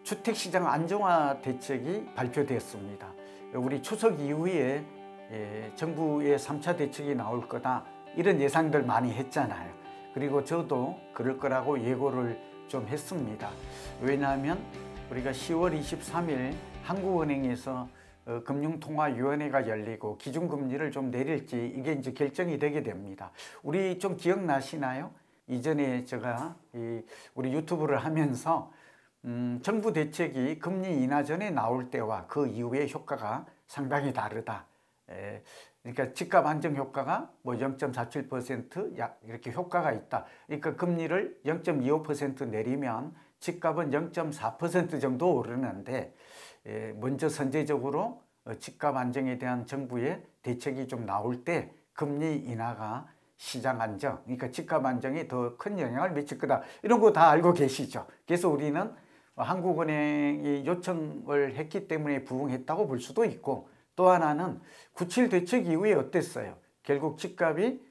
주택시장 안정화 대책이 발표됐습니다. 우리 추석 이후에 정부의 3차 대책이 나올 거다 이런 예상들 많이 했잖아요. 그리고 저도 그럴 거라고 예고를 좀 했습니다. 왜냐하면 우리가 10월 23일 한국은행에서 금융통화위원회가 열리고 기준금리를 좀 내릴지 이게 이제 결정이 되게 됩니다. 우리 좀 기억나시나요? 이전에 제가 우리 유튜브를 하면서 정부 대책이 금리 인하 전에 나올 때와 그 이후의 효과가 상당히 다르다. 그러니까 집값 안정 효과가 뭐 0.47% 이렇게 효과가 있다. 그러니까 금리를 0.25% 내리면 집값은 0.4% 정도 오르는데 먼저 선제적으로 집값 안정에 대한 정부의 대책이 좀 나올 때 금리 인하가 시장 안정, 그러니까 집값 안정에 더 큰 영향을 미칠 거다. 이런 거 다 알고 계시죠. 그래서 우리는 한국은행이 요청을 했기 때문에 부응했다고 볼 수도 있고, 또 하나는 9.7 대책 이후에 어땠어요? 결국 집값이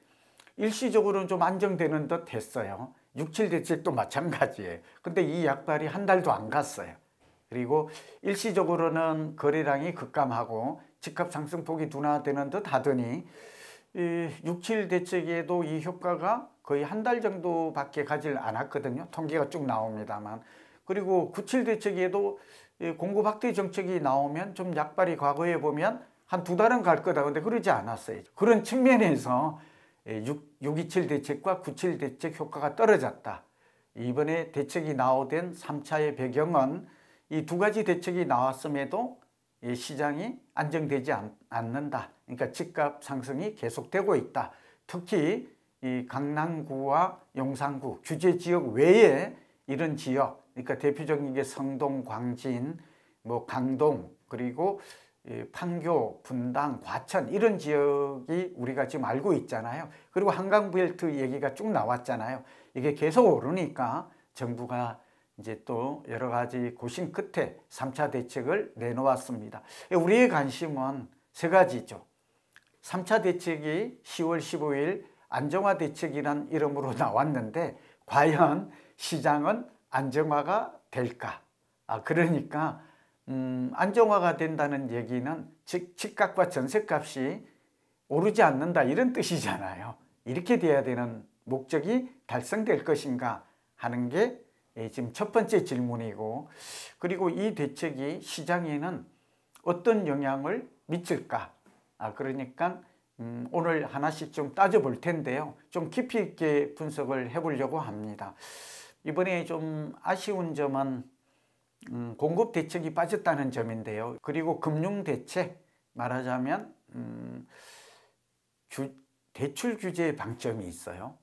일시적으로는 좀 안정되는 듯 했어요. 6.7 대책도 마찬가지예요. 근데 이 약발이 한 달도 안 갔어요. 그리고 일시적으로는 거래량이 급감하고 집값 상승폭이 둔화되는 듯 하더니 6.7 대책에도 이 효과가 거의 한 달 정도밖에 가질 않았거든요. 통계가 쭉 나옵니다만. 그리고 9.7 대책에도 공급 확대 정책이 나오면 좀 약발이 과거에 보면 한 2달은 갈 거다. 근데 그러지 않았어요. 그런 측면에서 6.27 대책과 9.7 대책 효과가 떨어졌다. 이번에 대책이 나오던 3차의 배경은 이 두 가지 대책이 나왔음에도 시장이 안정되지 않는다. 그러니까 집값 상승이 계속되고 있다. 특히 이 강남구와 용산구 규제 지역 외에 이런 지역, 그러니까 대표적인 게 성동, 광진, 뭐 강동, 그리고 판교, 분당, 과천 이런 지역이 우리가 지금 알고 있잖아요. 그리고 한강벨트 얘기가 쭉 나왔잖아요. 이게 계속 오르니까 정부가 이제 또 여러 가지 고심 끝에 3차 대책을 내놓았습니다. 우리의 관심은 세 가지죠. 3차 대책이 10월 15일 안정화 대책이란 이름으로 나왔는데 과연 시장은 안정화가 될까? 그러니까 안정화가 된다는 얘기는 즉 집값과 전셋값이 오르지 않는다 이런 뜻이잖아요. 이렇게 돼야 되는 목적이 달성될 것인가 하는 게 지금 첫 번째 질문이고, 그리고 이 대책이 시장에는 어떤 영향을 미칠까? 그러니까 오늘 하나씩 좀 따져볼 텐데요. 좀 깊이 있게 분석을 해보려고 합니다. 이번에 좀 아쉬운 점은 공급 대책이 빠졌다는 점인데요. 그리고 금융 대책, 말하자면 대출 규제의 방점이 있어요.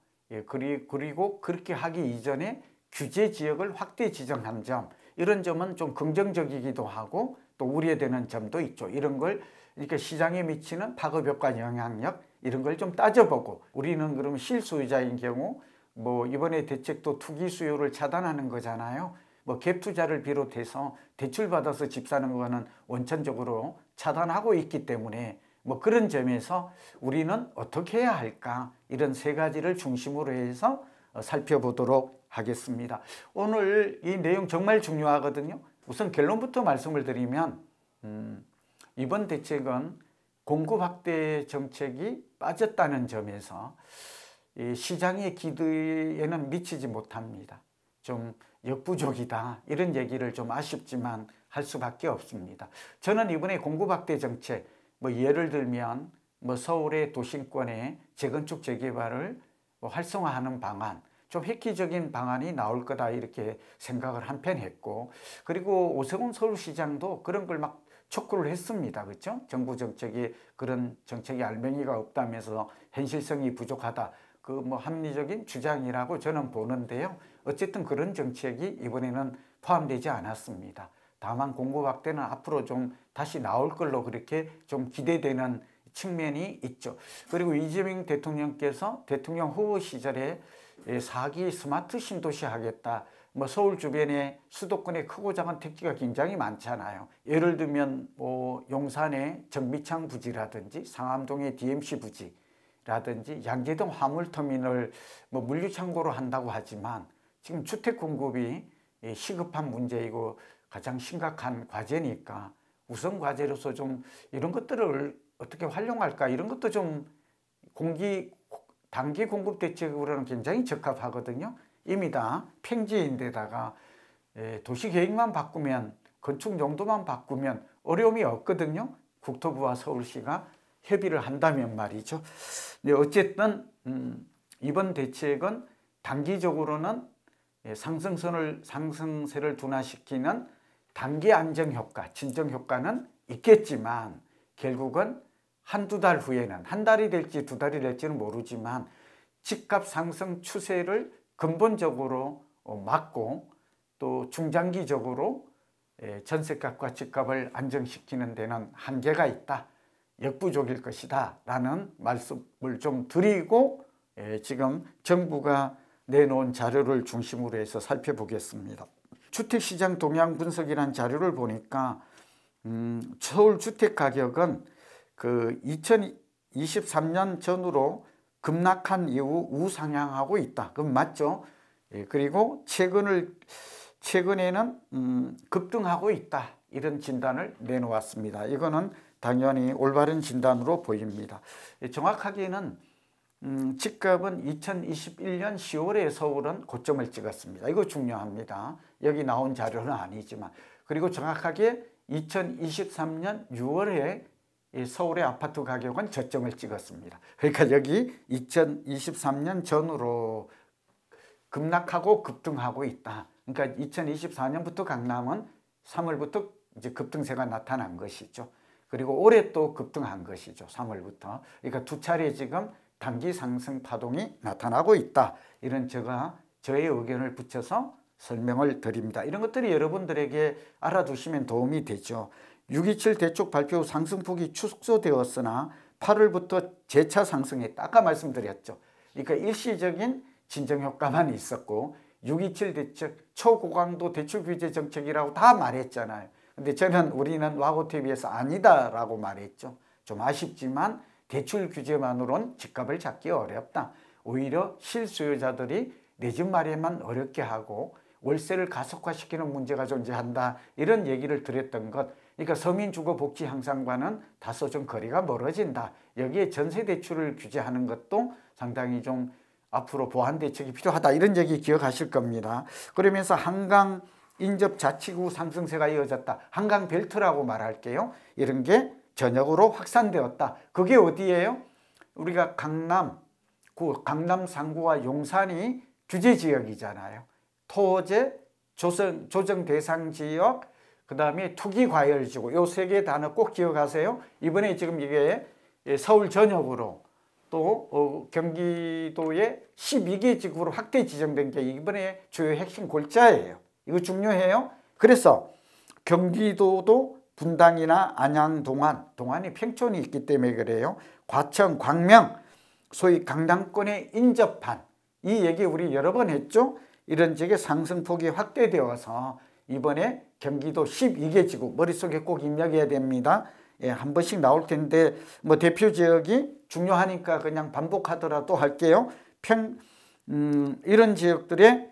그리고 그렇게 하기 이전에 규제 지역을 확대 지정한 점, 이런 점은 좀 긍정적이기도 하고 또 우려되는 점도 있죠. 이런 걸 그러니까 시장에 미치는 파급 효과 영향력 이런 걸 좀 따져보고, 우리는 그러면 실소유자인 경우 뭐 이번에 대책도 투기 수요를 차단하는 거잖아요. 뭐 갭 투자를 비롯해서 대출 받아서 집 사는 거는 원천적으로 차단하고 있기 때문에 뭐 그런 점에서 우리는 어떻게 해야 할까, 이런 세 가지를 중심으로 해서 살펴보도록 하겠습니다. 오늘 이 내용 정말 중요하거든요. 우선 결론부터 말씀을 드리면 이번 대책은 공급 확대 정책이 빠졌다는 점에서 시장의 기대에는 미치지 못합니다. 좀 역부족이다 이런 얘기를 좀 아쉽지만 할 수밖에 없습니다. 저는 이번에 공급 확대 정책, 뭐 예를 들면 뭐 서울의 도심권의 재건축 재개발을 활성화하는 방안, 좀 획기적인 방안이 나올 거다 이렇게 생각을 한편 했고, 그리고 오세훈 서울시장도 그런 걸 막 촉구를 했습니다. 그렇죠? 정부 정책이 그런 정책이 알맹이가 없다면서 현실성이 부족하다. 그 뭐 합리적인 주장이라고 저는 보는데요. 어쨌든 그런 정책이 이번에는 포함되지 않았습니다. 다만 공급 확대는 앞으로 좀 다시 나올 걸로 그렇게 좀 기대되는 측면이 있죠. 그리고 이재명 대통령께서 대통령 후보 시절에 4기 스마트 신도시 하겠다. 뭐 서울 주변에 수도권의 크고 작은 택지가 굉장히 많잖아요. 예를 들면 뭐 용산의 정비창 부지라든지 상암동의 DMC 부지라든지 양재동 화물터미널 뭐 물류창고로 한다고 하지만 지금 주택 공급이 시급한 문제이고 가장 심각한 과제니까 우선 과제로서 좀 이런 것들을 어떻게 활용할까, 이런 것도 좀 단기 공급 대책으로는 굉장히 적합하거든요. 이미 다 평지인데다가 도시 계획만 바꾸면, 건축 용도만 바꾸면 어려움이 없거든요. 국토부와 서울시가 협의를 한다면 말이죠. 어쨌든 이번 대책은 단기적으로는 상승세를 둔화시키는 단기 안정 효과, 진정 효과는 있겠지만 결국은 한두 달 후에는, 한 달이 될지 두 달이 될지는 모르지만 집값 상승 추세를 근본적으로 막고 또 중장기적으로 전셋값과 집값을 안정시키는 데는 한계가 있다, 역부족일 것이다 라는 말씀을 좀 드리고 지금 정부가 내놓은 자료를 중심으로 해서 살펴보겠습니다. 주택시장 동향 분석이라는 자료를 보니까 서울 주택가격은 그 2023년 전후로 급락한 이후 우상향하고 있다. 그건 맞죠? 그리고 최근에는 급등하고 있다. 이런 진단을 내놓았습니다. 이거는 당연히 올바른 진단으로 보입니다. 정확하게는 집값은 2021년 10월에 서울은 고점을 찍었습니다. 이거 중요합니다. 여기 나온 자료는 아니지만. 그리고 정확하게 2023년 6월에 서울의 아파트 가격은 저점을 찍었습니다. 그러니까 여기 2023년 전후로 급락하고 급등하고 있다. 그러니까 2024년부터 강남은 3월부터 이제 급등세가 나타난 것이죠. 그리고 올해 또 급등한 것이죠. 3월부터. 그러니까 두 차례 지금 단기 상승 파동이 나타나고 있다. 이런 저의 의견을 붙여서 설명을 드립니다. 이런 것들이 여러분들에게 알아두시면 도움이 되죠. 6.27 대쪽 발표 후 상승폭이 축소되었으나 8월부터 재차 상승했다. 아까 말씀드렸죠. 그러니까 일시적인 진정효과만 있었고 6.27 대책 초고강도 대출 규제 정책이라고 다 말했잖아요. 근데 우리는 와고TV에서 아니다라고 말했죠. 좀 아쉽지만 대출 규제만으로는 집값을 잡기 어렵다. 오히려 실수요자들이 내 집 마련만 어렵게 하고 월세를 가속화시키는 문제가 존재한다. 이런 얘기를 드렸던 것. 그러니까 서민주거복지 향상과는 다소 좀 거리가 멀어진다. 여기에 전세대출을 규제하는 것도 상당히 좀 앞으로 보완 대책이 필요하다. 이런 얘기 기억하실 겁니다. 그러면서 한강 인접 자치구 상승세가 이어졌다. 한강 벨트라고 말할게요. 이런 게 전역으로 확산되었다. 그게 어디예요? 우리가 강남 상구와 용산이 규제지역이잖아요. 토제, 조정 대상 지역, 그 다음에 투기과열지구, 요 세 개 단어 꼭 기억하세요. 이번에 지금 이게 서울 전역으로 또 경기도의 12개 지구로 확대 지정된 게 이번에 주요 핵심 골자예요. 이거 중요해요. 그래서 경기도도 분당이나 안양, 동안이 평촌이 있기 때문에 그래요. 과천, 광명, 소위 강남권에 인접한, 이 얘기 우리 여러 번 했죠. 이런 지역의 상승폭이 확대되어서 이번에 경기도 12개 지구, 머릿속에 꼭 입력해야 됩니다. 한 번씩 나올 텐데 뭐 대표 지역이 중요하니까 그냥 반복하더라도 할게요. 이런 지역들의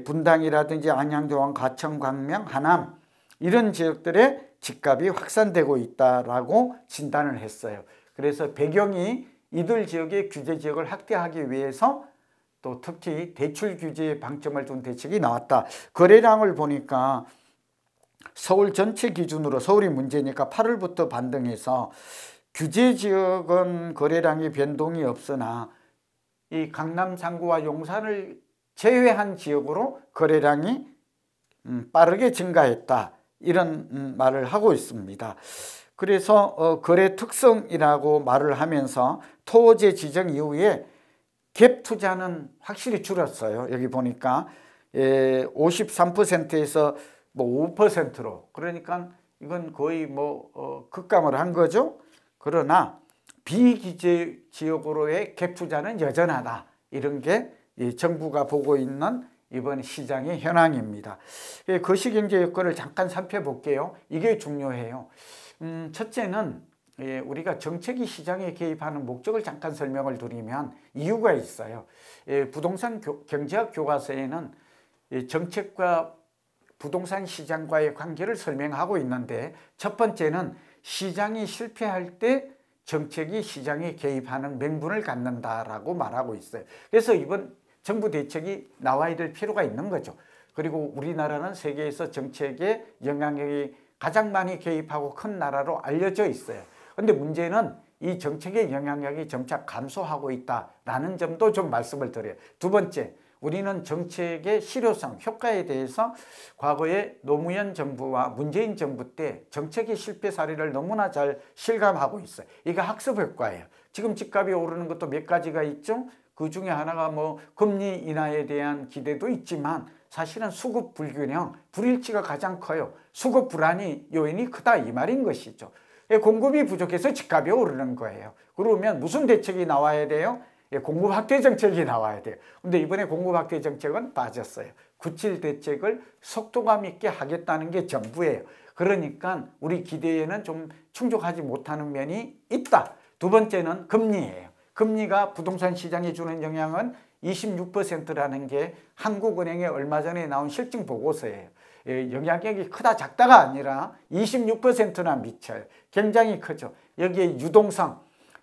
분당이라든지 안양, 동안, 과천, 광명, 하남, 이런 지역들의 집값이 확산되고 있다라고 진단을 했어요. 그래서 배경이 이들 지역의 규제 지역을 확대하기 위해서 또 특히 대출 규제에 방점을 둔 대책이 나왔다. 거래량을 보니까 서울 전체 기준으로, 서울이 문제니까 8월부터 반등해서 규제 지역은 거래량이 변동이 없으나 이 강남 상구와 용산을 제외한 지역으로 거래량이 빠르게 증가했다. 이런 말을 하고 있습니다. 그래서 거래 특성이라고 말을 하면서 토지 지정 이후에 갭 투자는 확실히 줄었어요. 여기 보니까 53%에서 뭐 5%로, 그러니까 이건 거의 급감을 한 거죠. 그러나 비규제 지역으로의 갭 투자는 여전하다. 이런 게 정부가 보고 있는 이번 시장의 현황입니다. 거시경제 여건을 잠깐 살펴볼게요. 이게 중요해요. 첫째는 우리가 정책이 시장에 개입하는 목적을 잠깐 설명을 드리면 이유가 있어요. 부동산 경제학 교과서에는 정책과 부동산 시장과의 관계를 설명하고 있는데, 첫 번째는 시장이 실패할 때 정책이 시장에 개입하는 명분을 갖는다라고 말하고 있어요. 그래서 이번 정부 대책이 나와야 될 필요가 있는 거죠. 그리고 우리나라는 세계에서 정책에 영향력이 가장 많이 개입하고 큰 나라로 알려져 있어요. 그런데 문제는 이 정책의 영향력이 점차 감소하고 있다라는 점도 좀 말씀을 드려요. 두 번째, 우리는 정책의 실효성, 효과에 대해서 과거에 노무현 정부와 문재인 정부 때 정책의 실패 사례를 너무나 잘 실감하고 있어요. 이거 학습 효과예요. 지금 집값이 오르는 것도 몇 가지가 있죠. 그 중에 하나가 뭐 금리 인하에 대한 기대도 있지만 사실은 수급 불균형, 불일치가 가장 커요. 수급 불안이 요인이 크다 이 말인 것이죠. 공급이 부족해서 집값이 오르는 거예요. 그러면 무슨 대책이 나와야 돼요? 공급 확대 정책이 나와야 돼요. 근데 이번에 공급 확대 정책은 빠졌어요. 97 대책을 속도감 있게 하겠다는 게 정부예요. 그러니까 우리 기대에는 좀 충족하지 못하는 면이 있다. 두 번째는 금리예요. 금리가 부동산 시장에 주는 영향은 26%라는 게 한국은행에 얼마 전에 나온 실증 보고서예요. 영향력이 크다 작다가 아니라 26%나 미쳐요. 굉장히 크죠. 여기에 유동성,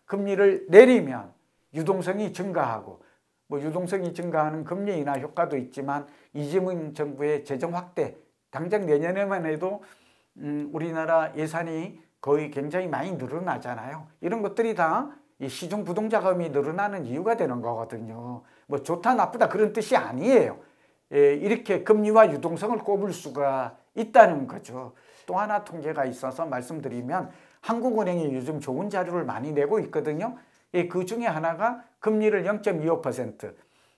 금리를 내리면 유동성이 증가하고, 뭐 유동성이 증가하는 금리 인하 효과도 있지만 이재명 정부의 재정 확대, 당장 내년에만 해도 우리나라 예산이 거의 굉장히 많이 늘어나잖아요. 이런 것들이 다 이 시중 부동 자금이 늘어나는 이유가 되는 거거든요. 뭐 좋다 나쁘다 그런 뜻이 아니에요. 이렇게 금리와 유동성을 꼽을 수가 있다는 거죠. 또 하나 통계가 있어서 말씀드리면 한국은행이 요즘 좋은 자료를 많이 내고 있거든요. 그 중에 하나가 금리를 0.25%,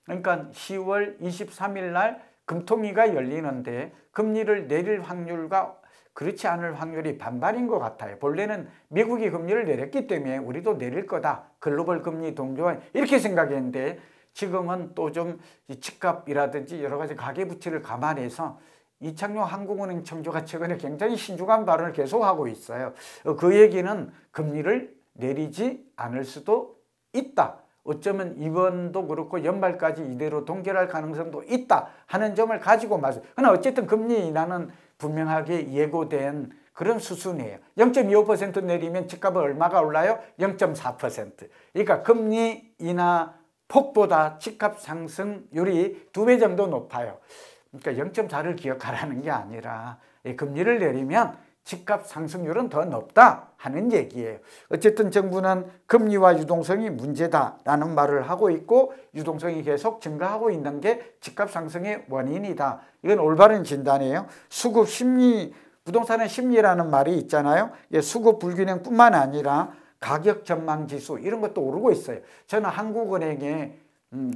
그러니까 10월 23일 날 금통위가 열리는데 금리를 내릴 확률과 그렇지 않을 확률이 반반인 것 같아요. 본래는 미국이 금리를 내렸기 때문에 우리도 내릴 거다. 글로벌 금리 동조화 이렇게 생각했는데 지금은 또 좀 집값이라든지 여러 가지 가계부채를 감안해서 이창용 한국은행 청조가 최근에 굉장히 신중한 발언을 계속하고 있어요. 그 얘기는 금리를 내리지 않을 수도 있다. 어쩌면 이번도 그렇고 연말까지 이대로 동결할 가능성도 있다 하는 점을 가지고 말씀. 그러나 어쨌든 금리 인하는 분명하게 예고된 그런 수순이에요. 0.25% 내리면 집값은 얼마가 올라요? 0.4%. 그러니까 금리 인하 폭보다 집값 상승률이 2배 정도 높아요. 그러니까 0.4를 기억하라는 게 아니라 금리를 내리면 집값 상승률은 더 높다 하는 얘기예요. 어쨌든 정부는 금리와 유동성이 문제다라는 말을 하고 있고 유동성이 계속 증가하고 있는 게 집값 상승의 원인이다. 이건 올바른 진단이에요. 수급 심리, 부동산의 심리라는 말이 있잖아요. 수급 불균형뿐만 아니라 가격 전망 지수 이런 것도 오르고 있어요. 저는 한국은행의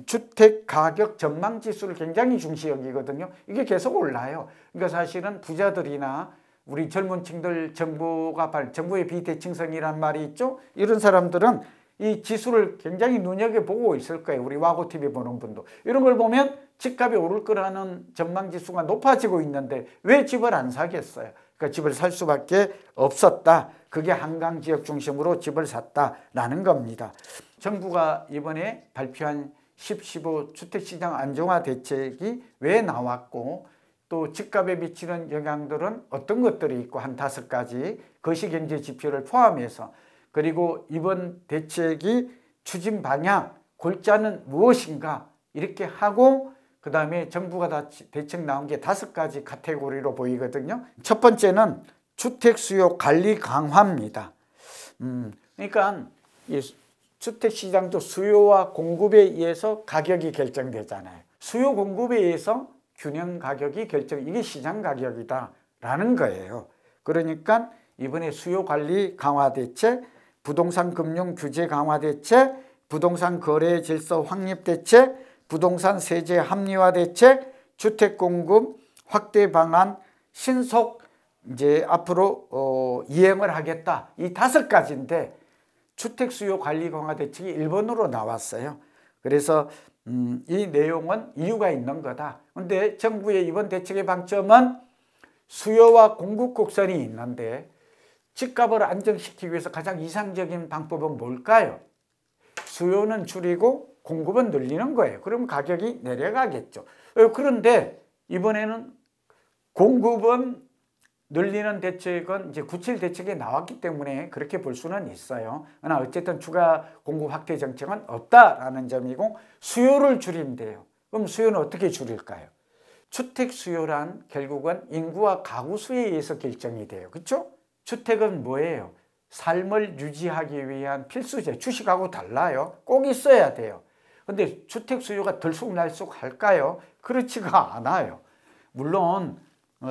주택 가격 전망 지수를 굉장히 중시 여기거든요. 이게 계속 올라요. 그러니까 사실은 부자들이나 우리 젊은 층들 정부의 비대칭성이란 말이 있죠. 이런 사람들은 이 지수를 굉장히 눈여겨보고 있을 거예요. 우리 와고TV 보는 분도. 이런 걸 보면 집값이 오를 거라는 전망지수가 높아지고 있는데 왜 집을 안 사겠어요? 그러니까 집을 살 수밖에 없었다. 그게 한강 지역 중심으로 집을 샀다라는 겁니다. 정부가 이번에 발표한 10.15 주택시장 안정화 대책이 왜 나왔고 또 집값에 미치는 영향들은 어떤 것들이 있고 한 5가지 거시경제 지표를 포함해서 그리고 이번 대책이 추진 방향, 골자는 무엇인가 이렇게 하고 그 다음에 정부가 다 대책 나온 게 5가지 카테고리로 보이거든요. 첫 번째는 주택 수요 관리 강화입니다. 그러니까 이 주택 시장도 수요와 공급에 의해서 가격이 결정되잖아요. 수요 공급에 의해서 균형 가격이 이게 시장 가격이다라는 거예요. 그러니까 이번에 수요 관리 강화 대책, 부동산 금융 규제 강화 대책, 부동산 거래 질서 확립 대책, 부동산 세제 합리화 대책, 주택 공급 확대 방안 신속 이제 앞으로 이행을 하겠다. 이 5가지인데 주택 수요 관리 강화 대책이 일본어로 나왔어요. 그래서 이 내용은 이유가 있는 거다. 그런데 정부의 이번 대책의 방점은 수요와 공급 곡선이 있는데 집값을 안정시키기 위해서 가장 이상적인 방법은 뭘까요? 수요는 줄이고 공급은 늘리는 거예요. 그럼 가격이 내려가겠죠. 그런데 이번에는 공급은 늘리는 대책은 이제 9.7 대책에 나왔기 때문에 그렇게 볼 수는 있어요. 그러나 어쨌든 추가 공급 확대 정책은 없다라는 점이고, 수요를 줄인대요. 그럼 수요는 어떻게 줄일까요? 주택 수요란 결국은 인구와 가구 수에 의해서 결정이 돼요. 그렇죠? 주택은 뭐예요? 삶을 유지하기 위한 필수제. 주식하고 달라요. 꼭 있어야 돼요. 근데 주택 수요가 들쑥날쑥 할까요? 그렇지가 않아요. 물론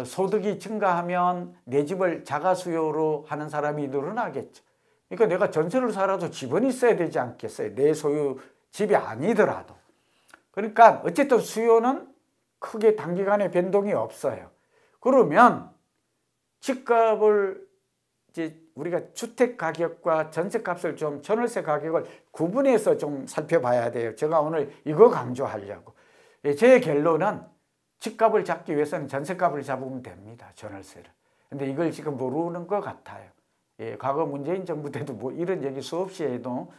소득이 증가하면 내 집을 자가 수요로 하는 사람이 늘어나겠죠. 그러니까 내가 전세를 살아도 집은 있어야 되지 않겠어요? 내 소유 집이 아니더라도. 그러니까 어쨌든 수요는 크게 단기간에 변동이 없어요. 그러면 집값을 이제 우리가 주택 가격과 전세 값을 좀, 전월세 가격을 구분해서 좀 살펴봐야 돼요. 제가 오늘 이거 강조하려고. 제 결론은 집값을 잡기 위해서는 전세값을 잡으면 됩니다. 전월세를. 근데 이걸 지금 모르는 것 같아요. 과거 문재인 정부 때도 뭐 이런 얘기 수없이 해도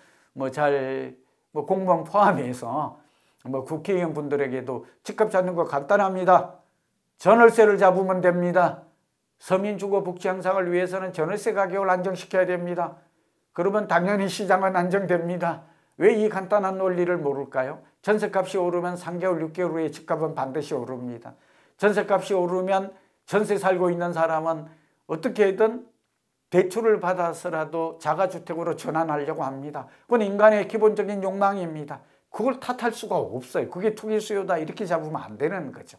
공무원 포함해서 국회의원 분들에게도 집값 잡는 거 간단합니다. 전월세를 잡으면 됩니다. 서민 주거 복지 향상을 위해서는 전월세 가격을 안정시켜야 됩니다. 그러면 당연히 시장은 안정됩니다. 왜 이 간단한 논리를 모를까요? 전세값이 오르면 3개월, 6개월 후에 집값은 반드시 오릅니다. 전세값이 오르면 전세 살고 있는 사람은 어떻게든 대출을 받아서라도 자가주택으로 전환하려고 합니다. 그건 인간의 기본적인 욕망입니다. 그걸 탓할 수가 없어요. 그게 투기 수요다 이렇게 잡으면 안 되는 거죠.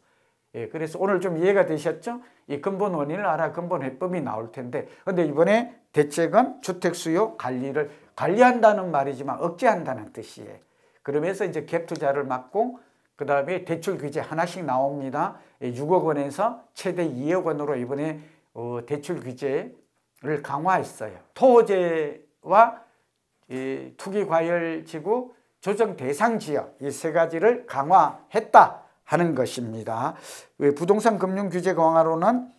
그래서 오늘 좀 이해가 되셨죠? 이 근본 원인을 알아 근본 해법이 나올 텐데, 근데 이번에 대책은 주택 수요 관리를 관리한다는 말이지만 억제한다는 뜻이에요. 그러면서 이제 갭 투자를 막고, 그 다음에 대출 규제 하나씩 나옵니다. 6억 원에서 최대 2억 원으로 이번에 대출 규제를 강화했어요. 토지와 투기과열지구 조정 대상 지역, 이 세 가지를 강화했다 하는 것입니다. 부동산 금융 규제 강화로는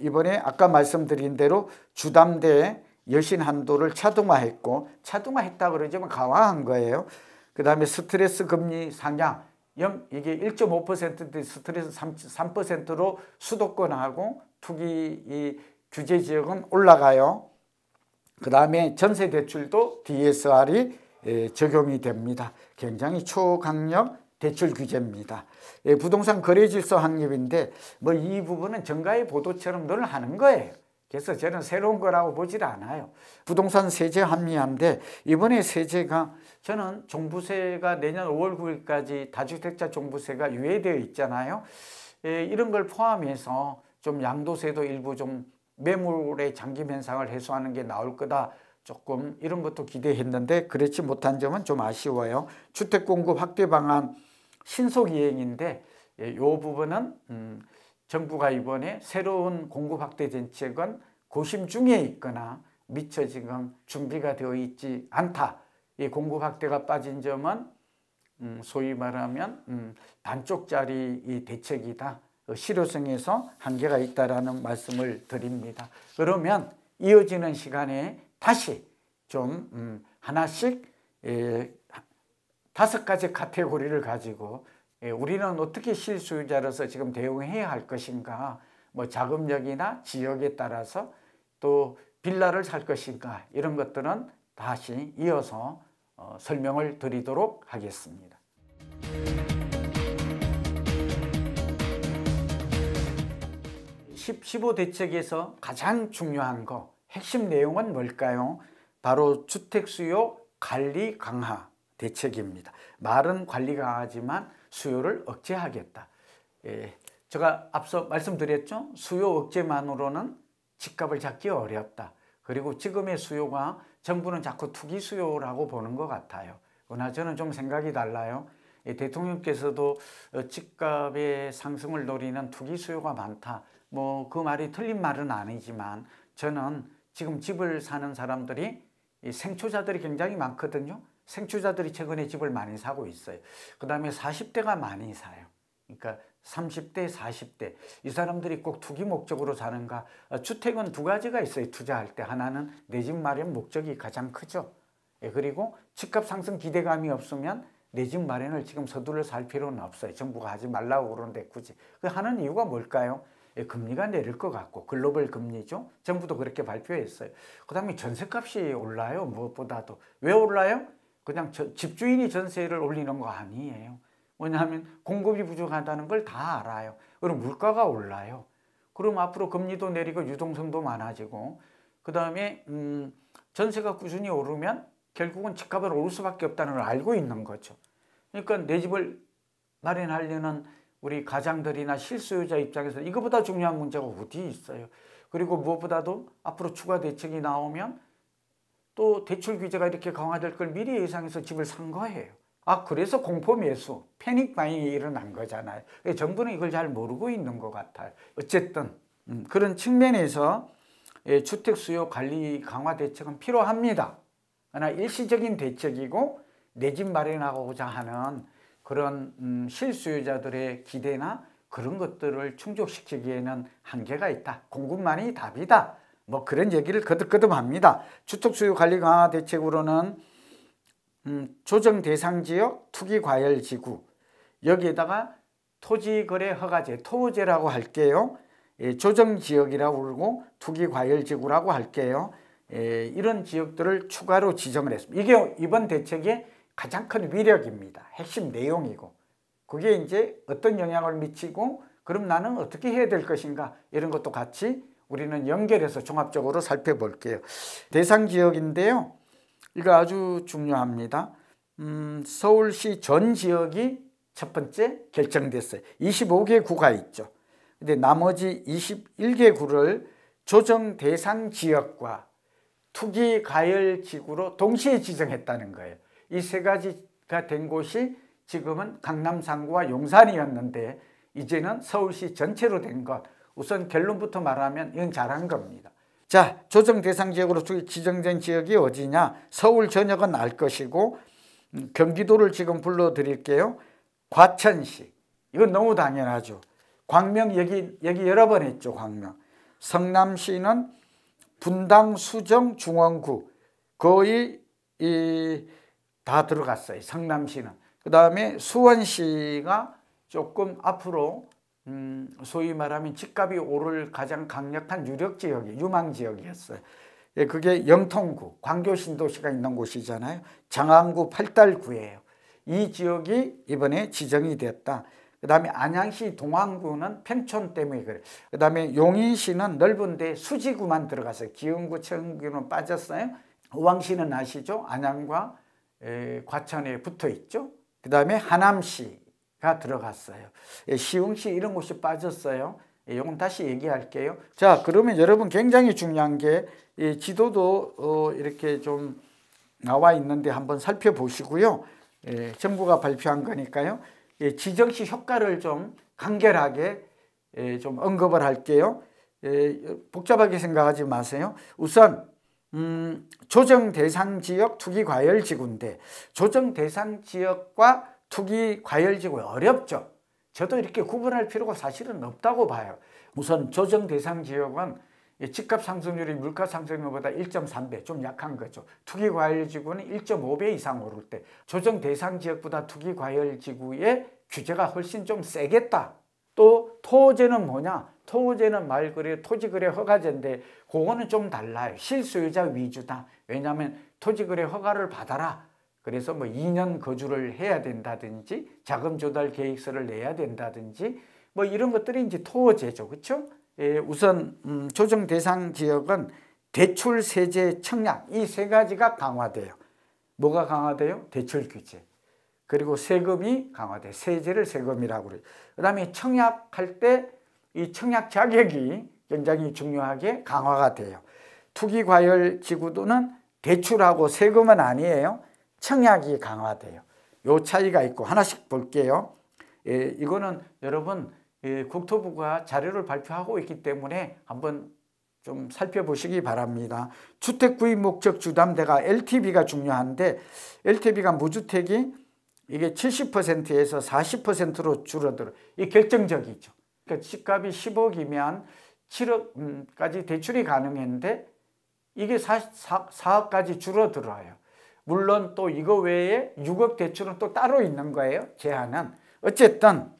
이번에 아까 말씀드린 대로 주담대 여신 한도를 차등화했고, 차등화했다 그러지만 강화한 거예요. 그 다음에 스트레스 금리 상향, 이게 1.5%인데 스트레스 3%로 수도권하고 투기 이 규제 지역은 올라가요. 그 다음에 전세 대출도 DSR이 적용이 됩니다. 굉장히 초강력 대출 규제입니다. 부동산 거래 질서 확립인데 이 부분은 정가의 보도처럼 늘 하는 거예요. 그래서 저는 새로운 거라고 보질 않아요. 부동산 세제 합리화인데 이번에 세제가, 저는 종부세가 내년 5월 9일까지 다주택자 종부세가 유예되어 있잖아요. 이런 걸 포함해서 좀 양도세도 일부 좀 매물의 잠김 현상을 해소하는 게 나올 거다. 조금 이런 것도 기대했는데 그렇지 못한 점은 좀 아쉬워요. 주택 공급 확대 방안 신속 이행인데 이 부분은 정부가 이번에 새로운 공급 확대 정책은 고심 중에 있거나 미처 지금 준비가 되어 있지 않다. 이 공급 확대가 빠진 점은 소위 말하면 반쪽짜리 이 대책이다. 실효성에서 한계가 있다라는 말씀을 드립니다. 그러면 이어지는 시간에 다시 좀 하나씩 5가지 카테고리를 가지고 우리는 어떻게 실수요자로서 지금 대응해야 할 것인가, 자금력이나 지역에 따라서 또 빌라를 살 것인가, 이런 것들은 다시 이어서 설명을 드리도록 하겠습니다. 15 대책에서 가장 중요한 거, 핵심 내용은 뭘까요? 바로 주택 수요 관리 강화 대책입니다. 말은 관리 강화지만 수요를 억제하겠다. 제가 앞서 말씀드렸죠? 수요 억제만으로는 집값을 잡기 어렵다. 그리고 지금의 수요가 정부는 자꾸 투기 수요라고 보는 것 같아요. 그러나 저는 좀 생각이 달라요. 대통령께서도 집값의 상승을 노리는 투기 수요가 많다. 그 말이 틀린 말은 아니지만 저는 지금 집을 사는 사람들이 생초자들이 굉장히 많거든요. 생초자들이 최근에 집을 많이 사고 있어요. 그 다음에 40대가 많이 사요. 그러니까 30대, 40대 이 사람들이 꼭 투기 목적으로 사는가? 주택은 두 가지가 있어요. 투자할 때 하나는 내 집 마련 목적이 가장 크죠. 그리고 집값 상승 기대감이 없으면 내 집 마련을 지금 서둘러 살 필요는 없어요. 정부가 하지 말라고 그러는데 굳이. 그 하는 이유가 뭘까요? 금리가 내릴 것 같고, 글로벌 금리죠. 정부도 그렇게 발표했어요. 그 다음에 전세값이 올라요. 무엇보다도. 왜 올라요? 그냥 집주인이 전세를 올리는 거 아니에요. 왜냐하면 공급이 부족하다는 걸 다 알아요. 그럼 물가가 올라요. 그럼 앞으로 금리도 내리고 유동성도 많아지고, 그 다음에 전세가 꾸준히 오르면 결국은 집값은 오를 수밖에 없다는 걸 알고 있는 거죠. 그러니까 내 집을 마련하려는 우리 가장들이나 실수요자 입장에서 이거보다 중요한 문제가 어디 있어요. 그리고 무엇보다도 앞으로 추가 대책이 나오면 또 대출 규제가 이렇게 강화될 걸 미리 예상해서 집을 산 거예요. 그래서 공포 매수, 패닉 바잉이 일어난 거잖아요. 정부는 이걸 잘 모르고 있는 것 같아요. 어쨌든 그런 측면에서 주택 수요 관리 강화 대책은 필요합니다. 그러나 일시적인 대책이고 내 집 마련하고자 하는 그런 실수요자들의 기대나 그런 것들을 충족시키기에는 한계가 있다. 공급만이 답이다. 뭐 그런 얘기를 거듭거듭합니다. 주택 수요 관리 강화 대책으로는 조정 대상 지역, 투기 과열 지구, 여기에다가 토지 거래 허가제, 토제라고 할게요. 조정 지역이라고 부르고 투기 과열 지구라고 할게요. 이런 지역들을 추가로 지정을 했습니다. 이게 이번 대책의 가장 큰 위력입니다. 핵심 내용이고, 그게 이제 어떤 영향을 미치고 그럼 나는 어떻게 해야 될 것인가, 이런 것도 같이 우리는 연결해서 종합적으로 살펴볼게요. 대상 지역인데요, 이거 아주 중요합니다. 서울시 전 지역이 첫 번째 결정됐어요. 25개 구가 있죠. 근데 나머지 21개 구를 조정 대상 지역과 투기 과열 지구로 동시에 지정했다는 거예요. 이 세 가지가 된 곳이 지금은 강남 3구와 용산이었는데 이제는 서울시 전체로 된 것. 우선 결론부터 말하면 이건 잘한 겁니다. 자, 조정 대상 지역으로 지정된 지역이 어디냐? 서울 전역은 알 것이고, 경기도를 지금 불러드릴게요. 과천시. 이건 너무 당연하죠. 광명 여기 여러 번 했죠. 광명. 성남시는 분당, 수정, 중원구 거의 다 들어갔어요. 성남시는. 그 다음에 수원시가 조금 앞으로 소위 말하면 집값이 오를 가장 강력한 유력지역이 유망지역이었어요. 그게 영통구, 광교신도시가 있는 곳이잖아요. 장안구, 팔달구예요. 이 지역이 이번에 지정이 됐다. 그 다음에 안양시 동안구는 팽촌 때문에 그래요. 그 다음에 용인시는 넓은데 수지구만 들어갔어요. 기흥구, 청구는 빠졌어요. 의왕시는 아시죠? 안양과 과천에 붙어 있죠. 그 다음에 하남시가 들어갔어요. 시흥시 이런 곳이 빠졌어요. 이건 다시 얘기할게요. 자, 그러면 여러분 굉장히 중요한 게 지도도 이렇게 좀 나와 있는데 한번 살펴보시고요. 정부가 발표한 거니까요. 지정시 효과를 좀 간결하게 좀 언급을 할게요. 복잡하게 생각하지 마세요. 우선 조정 대상 지역 투기 과열 지구인데, 조정 대상 지역과 투기 과열 지구 어렵죠. 저도 이렇게 구분할 필요가 사실은 없다고 봐요. 우선 조정 대상 지역은 집값 상승률이 물가 상승률보다 1.3배 좀 약한 거죠. 투기 과열 지구는 1.5배 이상 오를 때, 조정 대상 지역보다 투기 과열 지구의 규제가 훨씬 좀 세겠다. 또 토제는 뭐냐? 토제는 말 그대로 토지거래 허가제인데 그거는 좀 달라요. 실수요자 위주다. 왜냐하면 토지거래 허가를 받아라. 그래서 뭐 2년 거주를 해야 된다든지 자금 조달 계획서를 내야 된다든지 뭐 이런 것들이 이제 토제죠. 그렇죠? 우선 조정 대상 지역은 대출 세제 청약 이 세 가지가 강화돼요. 뭐가 강화돼요? 대출 규제. 그리고 세금이 강화돼. 세제를 세금이라고 그래요. 그 다음에 청약할 때 이 청약 자격이 굉장히 중요하게 강화가 돼요. 투기 과열 지구도는 대출하고 세금은 아니에요. 청약이 강화돼요. 요 차이가 있고 하나씩 볼게요. 이거는 여러분 국토부가 자료를 발표하고 있기 때문에 한번 좀 살펴보시기 바랍니다. 주택 구입 목적 주담대가 LTV가 중요한데 LTV가 무주택이 이게 70%에서 40%로 줄어들어. 이게 결정적이죠. 그러니까 집값이 10억이면 7억까지 대출이 가능했는데 이게 4억까지 줄어들어요. 물론 또 이거 외에 6억 대출은 또 따로 있는 거예요. 제한은. 어쨌든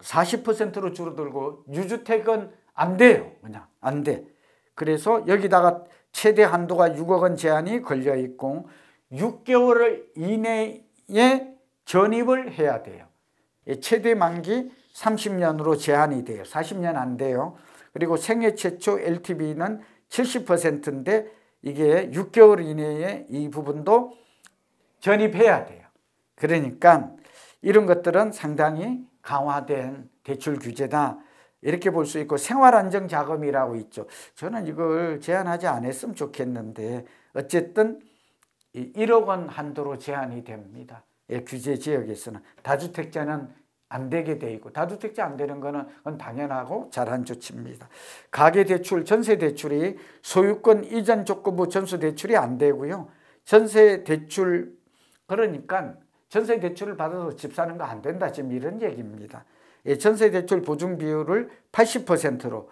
40%로 줄어들고 유주택은 안 돼요. 그냥 안 돼. 그래서 여기다가 최대 한도가 6억 원 제한이 걸려 있고 6개월 이내에 전입을 해야 돼요. 최대 만기 30년으로 제한이 돼요. 40년 안 돼요. 그리고 생애 최초 LTV는 70%인데 이게 6개월 이내에 이 부분도 전입해야 돼요. 그러니까 이런 것들은 상당히 강화된 대출 규제다. 이렇게 볼 수 있고 생활안정자금이라고 있죠. 저는 이걸 제한하지 않았으면 좋겠는데 어쨌든 1억 원 한도로 제한이 됩니다. 규제 지역에서는. 다주택자는 안 되게 돼 있고 다주택자 안 되는 거는 그건 당연하고 잘한 조치입니다. 가계대출, 전세대출이 소유권 이전 조건부 전수대출이 안 되고요. 전세대출 그러니까 전세대출을 받아서 집 사는 거 안 된다 지금 이런 얘기입니다. 전세대출 보증 비율을 80%로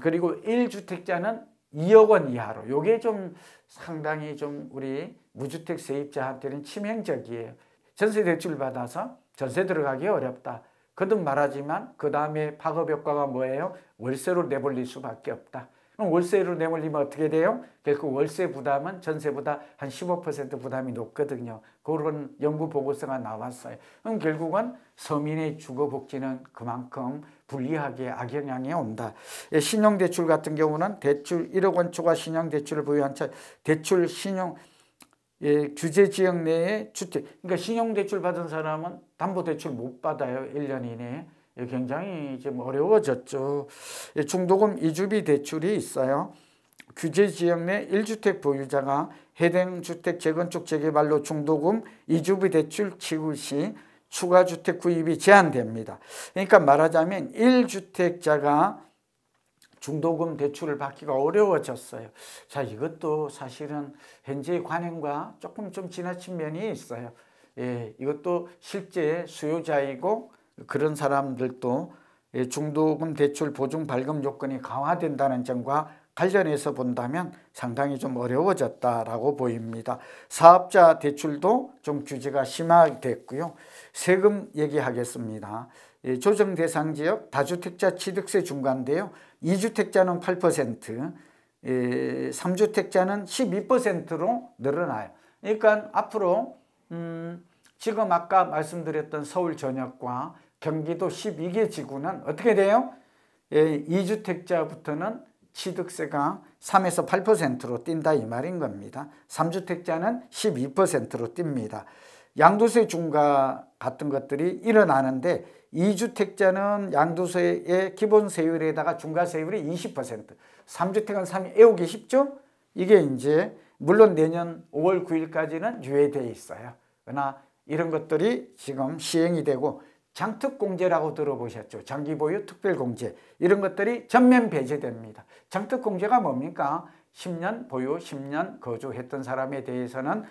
그리고 1주택자는 2억 원 이하로 이게 좀 상당히 좀 우리 무주택 세입자한테는 치명적이에요. 전세대출 받아서 전세 들어가기 어렵다. 거듭 말하지만 그 다음에 파급 효과가 뭐예요? 월세로 내몰릴 수밖에 없다. 그럼 월세로 내몰리면 어떻게 돼요? 결국 월세 부담은 전세보다 한 15% 부담이 높거든요. 그런 연구 보고서가 나왔어요. 그럼 결국은 서민의 주거복지는 그만큼 불리하게 악영향이 온다. 신용대출 같은 경우는 대출 1억 원 초과 신용대출을 보유한 차 대출 신용 규제 지역 내에 주택 그러니까 신용대출 받은 사람은 담보대출 못 받아요. 1년 이내에. 굉장히 좀 어려워졌죠. 중도금 이주비 대출이 있어요. 규제 지역 내 1주택 보유자가 해당 주택 재건축 재개발로 중도금 이주비 대출 지급 시 추가 주택 구입이 제한됩니다. 그러니까 말하자면 1주택자가 중도금 대출을 받기가 어려워졌어요. 자, 이것도 사실은 현재 관행과 조금 좀 지나친 면이 있어요. 이것도 실제 수요자이고 그런 사람들도 중도금 대출 보증 발급 요건이 강화된다는 점과 관련해서 본다면 상당히 좀 어려워졌다라고 보입니다. 사업자 대출도 좀 규제가 심화됐고요. 세금 얘기하겠습니다. 조정 대상 지역 다주택자 취득세 중과인데요. 2주택자는 8%, 3주택자는 12%로 늘어나요. 그러니까 앞으로 지금 아까 말씀드렸던 서울 전역과 경기도 12개 지구는 어떻게 돼요? 2주택자부터는 취득세가 3에서 8%로 뛴다 이 말인 겁니다. 3주택자는 12%로 뜁니다. 양도세 중과 같은 것들이 일어나는데 2주택자는 양도세의 기본세율에다가 중과세율이 20%, 3주택은 3이 애우기 쉽죠? 이게 이제 물론 내년 5월 9일까지는 유예되어 있어요. 그러나 이런 것들이 지금 시행이 되고 장특공제라고 들어보셨죠? 장기보유 특별공제 이런 것들이 전면 배제됩니다. 장특공제가 뭡니까? 10년 보유 10년 거주했던 사람에 대해서는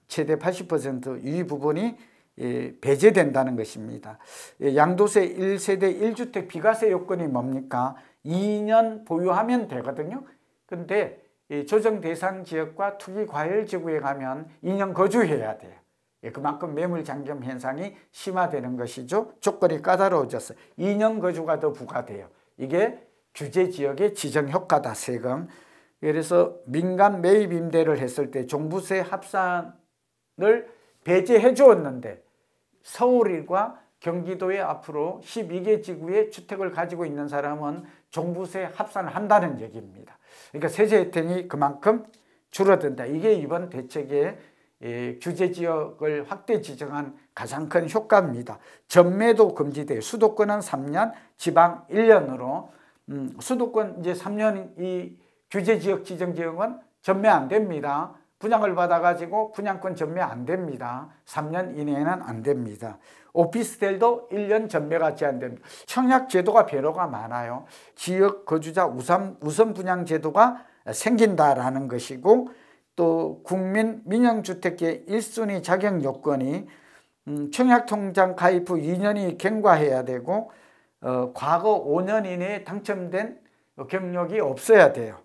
최대 80% 이 부분이 배제된다는 것입니다. 양도세 1세대 1주택 비과세 요건이 뭡니까? 2년 보유하면 되거든요. 근데 조정 대상 지역과 투기 과열 지구에 가면 2년 거주해야 돼요. 그만큼 매물 잠금 현상이 심화되는 것이죠. 조건이 까다로워졌어요. 2년 거주가 더 부과돼요. 이게 규제 지역의 지정 효과다, 세금. 그래서 민간 매입 임대를 했을 때 종부세 합산을 배제해 주었는데 서울과 경기도에 앞으로 12개 지구의 주택을 가지고 있는 사람은 종부세 합산을 한다는 얘기입니다. 그러니까 세제 혜택이 그만큼 줄어든다. 이게 이번 대책의 규제 지역을 확대 지정한 가장 큰 효과입니다. 전매도 금지돼요. 수도권은 3년, 지방 1년으로 수도권 이제 3년 이 규제 지역 지정 지역은 전매 안 됩니다. 분양을 받아가지고 분양권 전매 안 됩니다. 3년 이내에는 안 됩니다. 오피스텔도 1년 전매가 제한됩니다. 청약 제도가 배로가 많아요. 지역 거주자 우선 분양 제도가 생긴다라는 것이고 또 국민 민영주택계 1순위 자격 요건이 청약통장 가입 후 2년이 경과해야 되고 과거 5년 이내에 당첨된 경력이 없어야 돼요.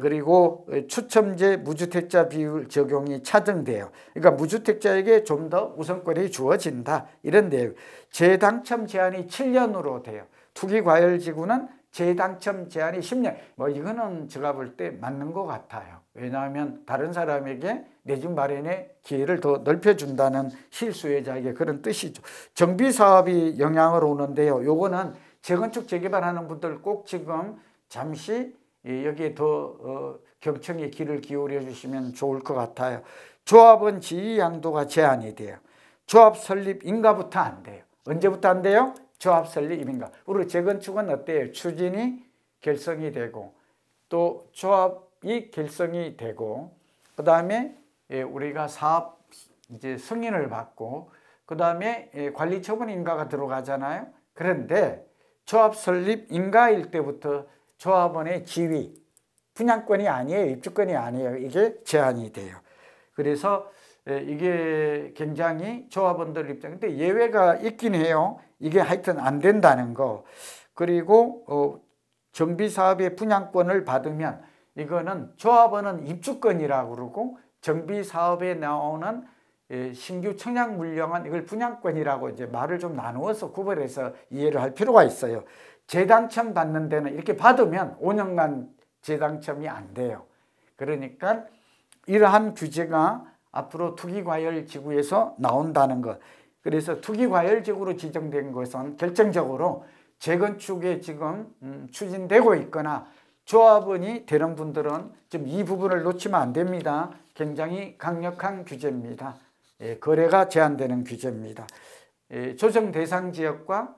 그리고 추첨제 무주택자 비율 적용이 차등돼요. 그러니까 무주택자에게 좀 더 우선권이 주어진다. 이런 내용. 재당첨 제한이 7년으로 돼요. 투기과열지구는 재당첨 제한이 10년. 이거는 제가 볼 때 맞는 것 같아요. 왜냐하면 다른 사람에게 내 집 마련의 기회를 더 넓혀준다는 실수요자에게 그런 뜻이죠. 정비사업이 영향을 오는데요. 요거는 재건축 재개발하는 분들 꼭 지금 잠시 여기에 더 경청의 귀를 기울여 주시면 좋을 것 같아요. 조합은 지위 양도가 제한이 돼요. 조합 설립 인가부터 안 돼요. 언제부터 안 돼요? 조합 설립 인가. 우리 재건축은 어때요? 추진이 결성이 되고 또 조합이 결성이 되고 그 다음에 우리가 사업 이제 승인을 받고 그 다음에 관리처분 인가가 들어가잖아요. 그런데 조합 설립 인가일 때부터 조합원의 지위, 분양권이 아니에요. 입주권이 아니에요. 이게 제한이 돼요. 그래서 이게 굉장히 조합원들 입장인데 예외가 있긴 해요. 이게 하여튼 안 된다는 거. 그리고 정비사업의 분양권을 받으면 이거는 조합원은 입주권이라고 그러고 정비사업에 나오는 신규 청약 물량은 이걸 분양권이라고 이제 말을 좀 나누어서 구별해서 이해를 할 필요가 있어요. 재당첨 받는 데는 이렇게 받으면 5년간 재당첨이 안 돼요. 그러니까 이러한 규제가 앞으로 투기과열지구에서 나온다는 것. 그래서 투기과열지구로 지정된 것은 결정적으로 재건축에 지금 추진되고 있거나 조합원이 되는 분들은 좀 이 부분을 놓치면 안 됩니다. 굉장히 강력한 규제입니다. 거래가 제한되는 규제입니다. 조정 대상 지역과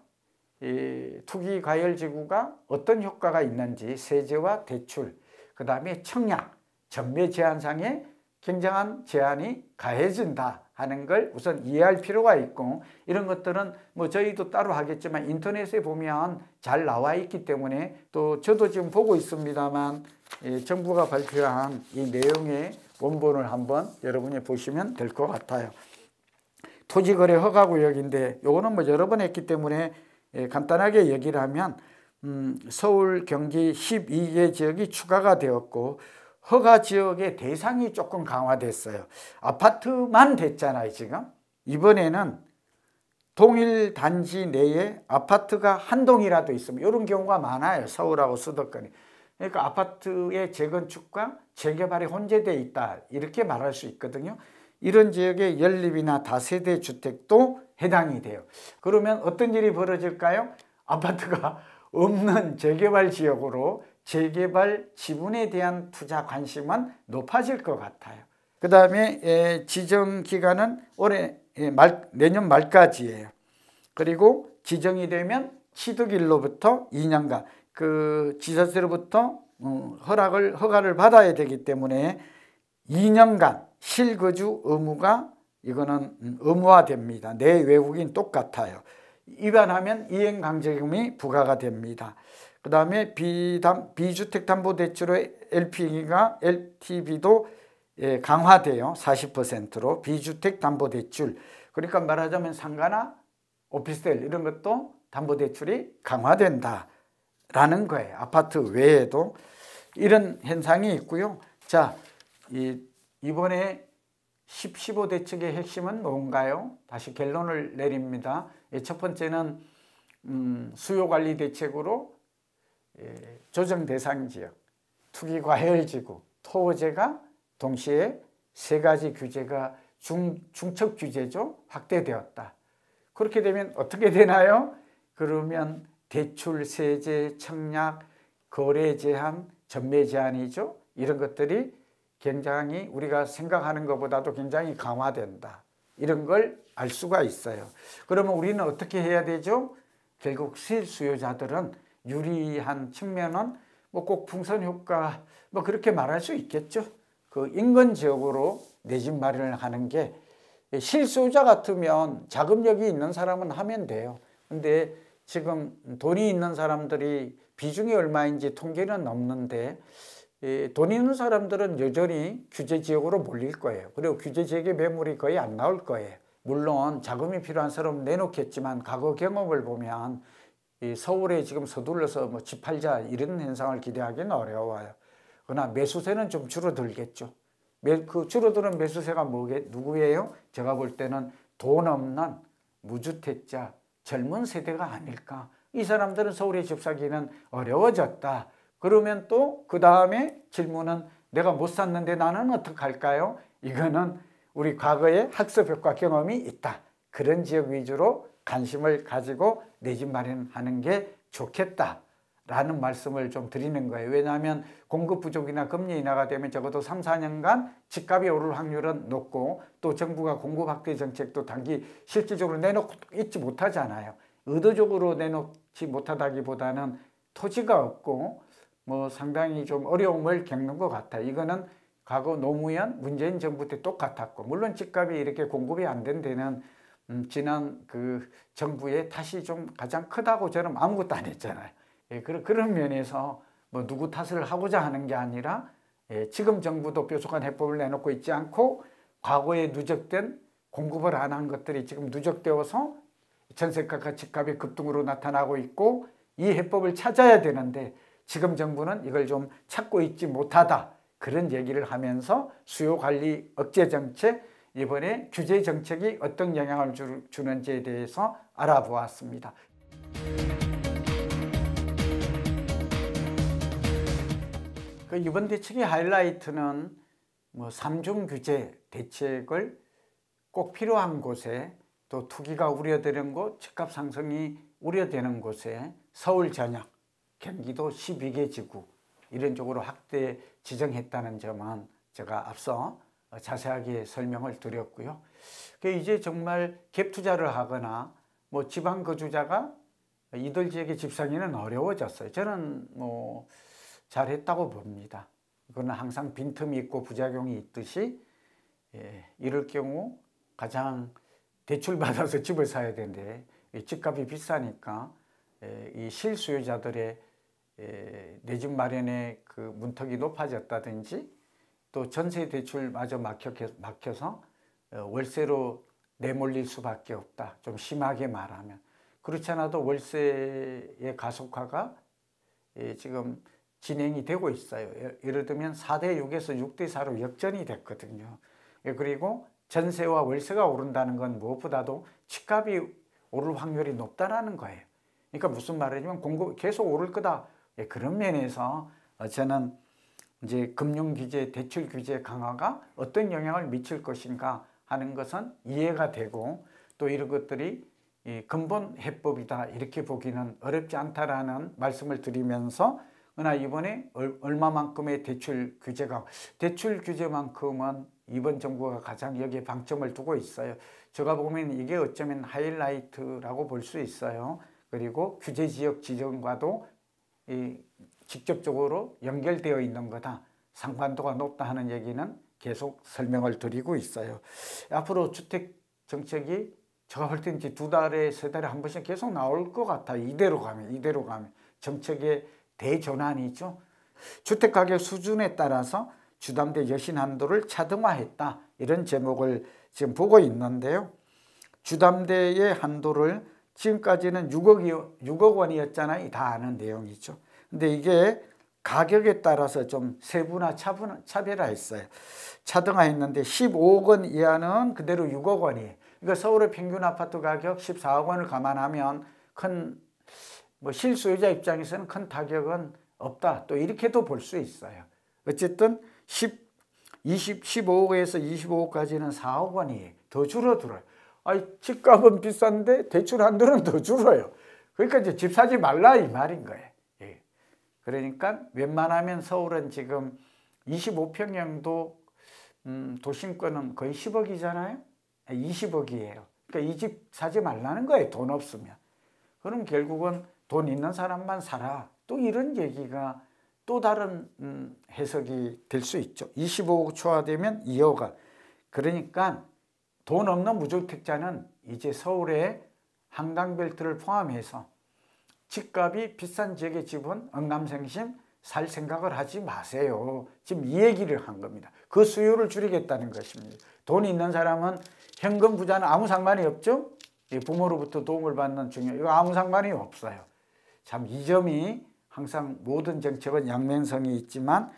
투기과열지구가 어떤 효과가 있는지 세제와 대출, 그 다음에 청약, 전매 제한상에 굉장한 제한이 가해진다 하는 걸 우선 이해할 필요가 있고 이런 것들은 저희도 따로 하겠지만 인터넷에 보면 잘 나와 있기 때문에 또 저도 지금 보고 있습니다만 정부가 발표한 이 내용의 원본을 한번 여러분이 보시면 될 것 같아요. 토지거래 허가구역인데 요거는 여러 번 했기 때문에 간단하게 얘기를 하면 서울, 경기 12개 지역이 추가가 되었고 허가 지역의 대상이 조금 강화됐어요. 아파트만 됐잖아요 지금. 이번에는 동일 단지 내에 아파트가 한 동이라도 있으면 이런 경우가 많아요. 서울하고 수도권이. 그러니까 아파트의 재건축과 재개발이 혼재되어 있다 이렇게 말할 수 있거든요. 이런 지역의 연립이나 다세대 주택도 해당이 돼요. 그러면 어떤 일이 벌어질까요? 아파트가 없는 재개발 지역으로 재개발 지분에 대한 투자 관심은 높아질 것 같아요. 그 다음에 지정 기간은 내년 말까지예요. 그리고 지정이 되면 취득일로부터 2년간 그 지자체로부터 허가를 받아야 되기 때문에 2년간 실거주 의무가 이거는 의무화됩니다. 내 외국인 똑같아요. 위반하면 이행강제금이 부과가 됩니다. 그 다음에 비주택담보대출의 LTV도 강화돼요. 40%로 비주택담보대출. 그러니까 말하자면 상가나 오피스텔 이런 것도 담보대출이 강화된다라는 거예요. 아파트 외에도 이런 현상이 있고요. 자, 이번에 15 대책의 핵심은 뭔가요? 다시 결론을 내립니다. 첫 번째는 수요관리 대책으로 조정 대상 지역, 투기과열지구, 토지가 동시에 세 가지 규제가 중첩 규제죠. 확대되었다. 그렇게 되면 어떻게 되나요? 그러면 대출, 세제, 청약, 거래 제한, 전매 제한이죠. 이런 것들이 굉장히 우리가 생각하는 것보다도 굉장히 강화된다. 이런 걸 알 수가 있어요. 그러면 우리는 어떻게 해야 되죠? 결국 실수요자들은 유리한 측면은 꼭 풍선 효과 그렇게 말할 수 있겠죠. 그 인근 지역으로 내 집 마련을 하는 게 실수요자 같으면 자금력이 있는 사람은 하면 돼요. 근데 지금 돈이 있는 사람들이 비중이 얼마인지 통계는 없는데 돈 있는 사람들은 여전히 규제 지역으로 몰릴 거예요. 그리고 규제 지역의 매물이 거의 안 나올 거예요. 물론 자금이 필요한 사람은 내놓겠지만 과거 경험을 보면 서울에 지금 서둘러서 집 팔자 이런 현상을 기대하기는 어려워요. 그러나 매수세는 좀 줄어들겠죠. 그 줄어드는 매수세가 누구예요? 제가 볼 때는 돈 없는 무주택자 젊은 세대가 아닐까. 이 사람들은 서울에 집 사기는 어려워졌다. 그러면 또 그 다음에 질문은 내가 못 샀는데 나는 어떡할까요? 이거는 우리 과거에 학습효과 경험이 있다. 그런 지역 위주로 관심을 가지고 내 집 마련하는 게 좋겠다라는 말씀을 좀 드리는 거예요. 왜냐하면 공급 부족이나 금리 인하가 되면 적어도 3, 4년간 집값이 오를 확률은 높고 또 정부가 공급 확대 정책도 단기 실질적으로 내놓고 있지 못하잖아요. 의도적으로 내놓지 못하다기보다는 토지가 없고 뭐 상당히 좀 어려움을 겪는 것 같아요. 이거는 과거 노무현, 문재인 정부 때 똑같았고, 물론 집값이 이렇게 공급이 안 된 데는 지난 그 정부의 탓이 좀 가장 크다고 저는 아무것도 안 했잖아요. 예, 그런 면에서 뭐 누구 탓을 하고자 하는 게 아니라 지금 정부도 뾰족한 해법을 내놓고 있지 않고 과거에 누적된 공급을 안 한 것들이 지금 누적되어서 전세가가 집값이 급등으로 나타나고 있고 이 해법을 찾아야 되는데 지금 정부는 이걸 좀 찾고 있지 못하다. 그런 얘기를 하면서 수요관리 억제 정책, 이번에 규제 정책이 어떤 영향을 주는지에 대해서 알아보았습니다. 그 이번 대책의 하이라이트는 뭐 3중 규제 대책을 꼭 필요한 곳에 또 투기가 우려되는 곳, 집값 상승이 우려되는 곳에 서울 전역, 경기도 12개 지구 이런 쪽으로 확대 지정했다는 점은 제가 앞서 자세하게 설명을 드렸고요. 이제 정말 갭 투자를 하거나 뭐 지방 거주자가 이들 지역의 집 사기는 어려워졌어요. 저는 뭐 잘했다고 봅니다. 이거는 항상 빈틈이 있고 부작용이 있듯이 이럴 경우 가장 대출받아서 집을 사야 되는데 집값이 비싸니까 이 실수요자들의 내 집 마련의 그 문턱이 높아졌다든지 또 전세 대출마저 막혀서 월세로 내몰릴 수밖에 없다. 좀 심하게 말하면. 그렇지 않아도 월세의 가속화가 지금 진행이 되고 있어요. 예를 들면 4대 6에서 6대 4로 역전이 됐거든요. 그리고 전세와 월세가 오른다는 건 무엇보다도 집값이 오를 확률이 높다라는 거예요. 그러니까 무슨 말이냐면 공급이 계속 오를 거다. 그런 면에서 저는 이제 금융 규제, 대출 규제 강화가 어떤 영향을 미칠 것인가 하는 것은 이해가 되고 또 이런 것들이 근본 해법이다 이렇게 보기는 어렵지 않다라는 말씀을 드리면서 그러나 이번에 얼마만큼의 대출 규제만큼은 이번 정부가 가장 여기에 방점을 두고 있어요. 제가 보면 이게 어쩌면 하이라이트라고 볼 수 있어요. 그리고 규제 지역 지정과도 직접적으로 연결되어 있는 거다. 상관도가 높다 하는 얘기는 계속 설명을 드리고 있어요. 앞으로 주택 정책이 제가 볼 때 이제 2달에 3달에 한 번씩 계속 나올 것 같아요. 이대로 가면 정책의 대전환이죠. 주택가격 수준에 따라서 주담대 여신 한도를 차등화했다. 이런 제목을 지금 보고 있는데요. 주담대의 한도를 지금까지는 6억 원이었잖아요. 다 아는 내용이죠. 근데 이게 가격에 따라서 좀 세분화 차별화했어요. 차등화했는데 15억 원 이하는 그대로 6억 원이에요. 그러니까 서울의 평균 아파트 가격 14억 원을 감안하면 뭐 실수요자 입장에서는 큰 타격은 없다. 또 이렇게도 볼 수 있어요. 어쨌든 15억에서 25억까지는 4억 원이에요. 더 줄어들어요. 집값은 비싼데 대출 한도는 더 줄어요. 그러니까 이제 집 사지 말라 이 말인 거예요. 그러니까 웬만하면 서울은 지금 25평형도 도심권은 거의 10억이잖아요. 20억이에요. 그러니까 이 집 사지 말라는 거예요. 돈 없으면. 그럼 결국은 돈 있는 사람만 사라. 또 이런 얘기가 또 다른 해석이 될 수 있죠. 25억 초과되면 2억 원. 그러니까 돈 없는 무주택자는 이제 서울의 한강벨트를 포함해서 집값이 비싼 지역의 집은 응남생심 살 생각을 하지 마세요. 지금 이 얘기를 한 겁니다. 그 수요를 줄이겠다는 것입니다. 돈 있는 사람은 현금 부자는 아무 상관이 없죠. 부모로부터 도움을 받는 중요 이거 아무 상관이 없어요. 참 이 점이 항상 모든 정책은 양면성이 있지만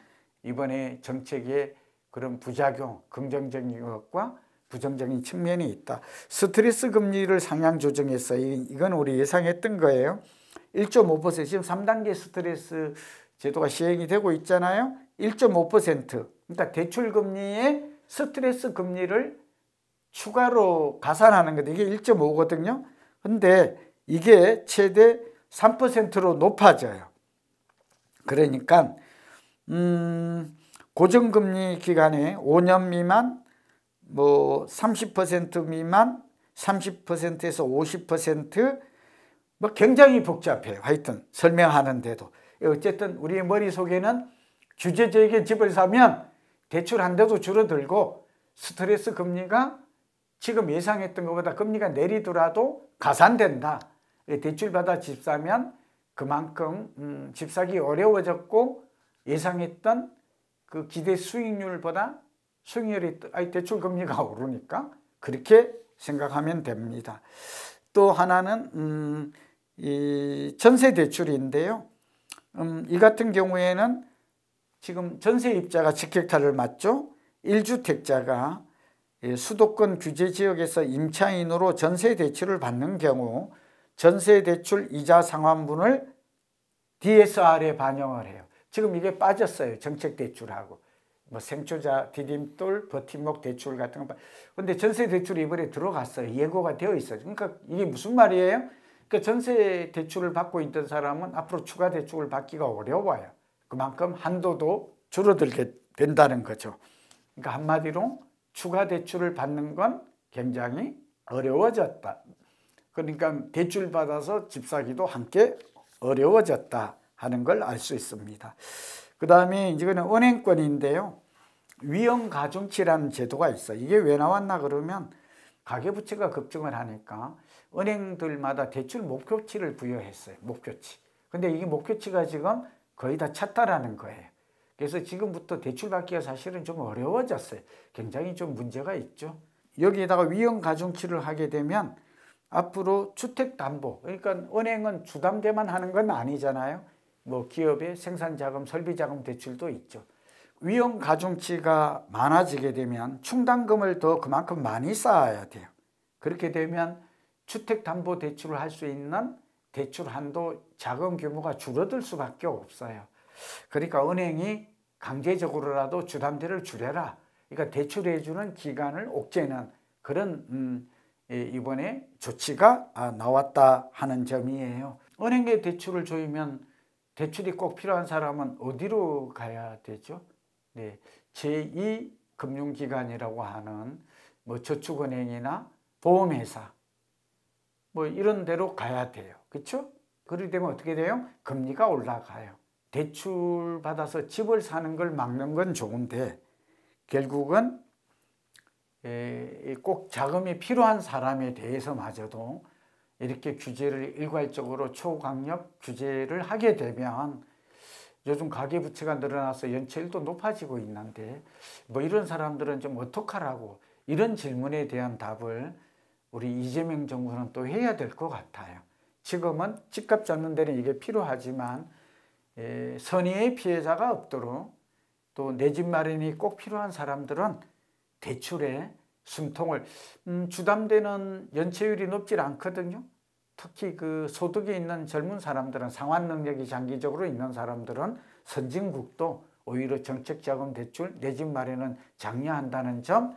이번에 정책의 그런 부작용, 긍정적인 것과 부정적인 측면이 있다. 스트레스 금리를 상향 조정했어요. 이건 우리 예상했던 거예요. 1.5% 지금 3단계 스트레스 제도가 시행이 되고 있잖아요. 1.5% 그러니까 대출 금리에 스트레스 금리를 추가로 가산하는 건데 이게 1.5거든요. 근데 이게 최대 3%로 높아져요. 그러니까 고정금리 기간에 5년 미만, 뭐 30% 미만, 30%에서 50%, 뭐 굉장히 복잡해요. 하여튼 설명하는데도 어쨌든 우리의 머릿속에는 규제지역에 집을 사면 대출 한도도 줄어들고 스트레스 금리가 지금 예상했던 것보다 금리가 내리더라도 가산된다. 대출받아 집 사면 그만큼 집 사기 어려워졌고 예상했던 그 기대 수익률보다 수익률이 대출 금리가 오르니까 그렇게 생각하면 됩니다. 또 하나는 이 전세 대출인데요. 이 같은 경우에는 지금 전세입자가 직격탄을 맞죠. 1주택자가 수도권 규제 지역에서 임차인으로 전세 대출을 받는 경우 전세 대출 이자 상환분을 DSR에 반영을 해요. 지금 이게 빠졌어요. 정책 대출하고 뭐 생초자, 디딤돌, 버팀목 대출 같은 거. 근데 전세 대출이 이번에 들어갔어요. 예고가 되어 있어요. 그러니까 이게 무슨 말이에요? 그러니까 전세 대출을 받고 있던 사람은 앞으로 추가 대출을 받기가 어려워요. 그만큼 한도도 줄어들게 된다는 거죠. 그러니까 한마디로 추가 대출을 받는 건 굉장히 어려워졌다. 그러니까 대출 받아서 집 사기도 함께 어려워졌다 하는 걸 알 수 있습니다. 그 다음에 이거는 은행권인데요. 위험가중치라는 제도가 있어요. 이게 왜 나왔나 그러면 가계부채가 급증을 하니까 은행들마다 대출 목표치를 부여했어요. 목표치. 근데 이게 목표치가 지금 거의 다 찼다라는 거예요. 그래서 지금부터 대출 받기가 사실은 좀 어려워졌어요. 굉장히 좀 문제가 있죠. 여기에다가 위험가중치를 하게 되면 앞으로 주택담보, 그러니까 은행은 주담대만 하는 건 아니잖아요. 뭐 기업의 생산자금, 설비자금 대출도 있죠. 위험가중치가 많아지게 되면 충당금을 더 그만큼 많이 쌓아야 돼요. 그렇게 되면 주택담보대출을 할 수 있는 대출 한도 자금 규모가 줄어들 수밖에 없어요. 그러니까 은행이 강제적으로라도 주담대를 줄여라. 그러니까 대출해주는 기간을 옥죄는 그런 이번에 조치가 나왔다 하는 점이에요. 은행에 대출을 조이면 대출이 꼭 필요한 사람은 어디로 가야 되죠? 네, 제2금융기관이라고 하는 뭐 저축은행이나 보험회사 뭐 이런 데로 가야 돼요. 그렇죠? 그렇게 되면 어떻게 돼요? 금리가 올라가요. 대출 받아서 집을 사는 걸 막는 건 좋은데 결국은 꼭 자금이 필요한 사람에 대해서마저도 이렇게 규제를 일괄적으로 초강력 규제를 하게 되면 요즘 가계부채가 늘어나서 연체율도 높아지고 있는데 뭐 이런 사람들은 좀 어떡하라고 이런 질문에 대한 답을 우리 이재명 정부는 또 해야 될 것 같아요. 지금은 집값 잡는 데는 이게 필요하지만 선의의 피해자가 없도록 또 내 집 마련이 꼭 필요한 사람들은 대출에 숨통을 주담대는 연체율이 높지 않거든요. 특히 그 소득이 있는 젊은 사람들은 상환 능력이 장기적으로 있는 사람들은 선진국도 오히려 정책자금 대출 내 집 마련은 장려한다는 점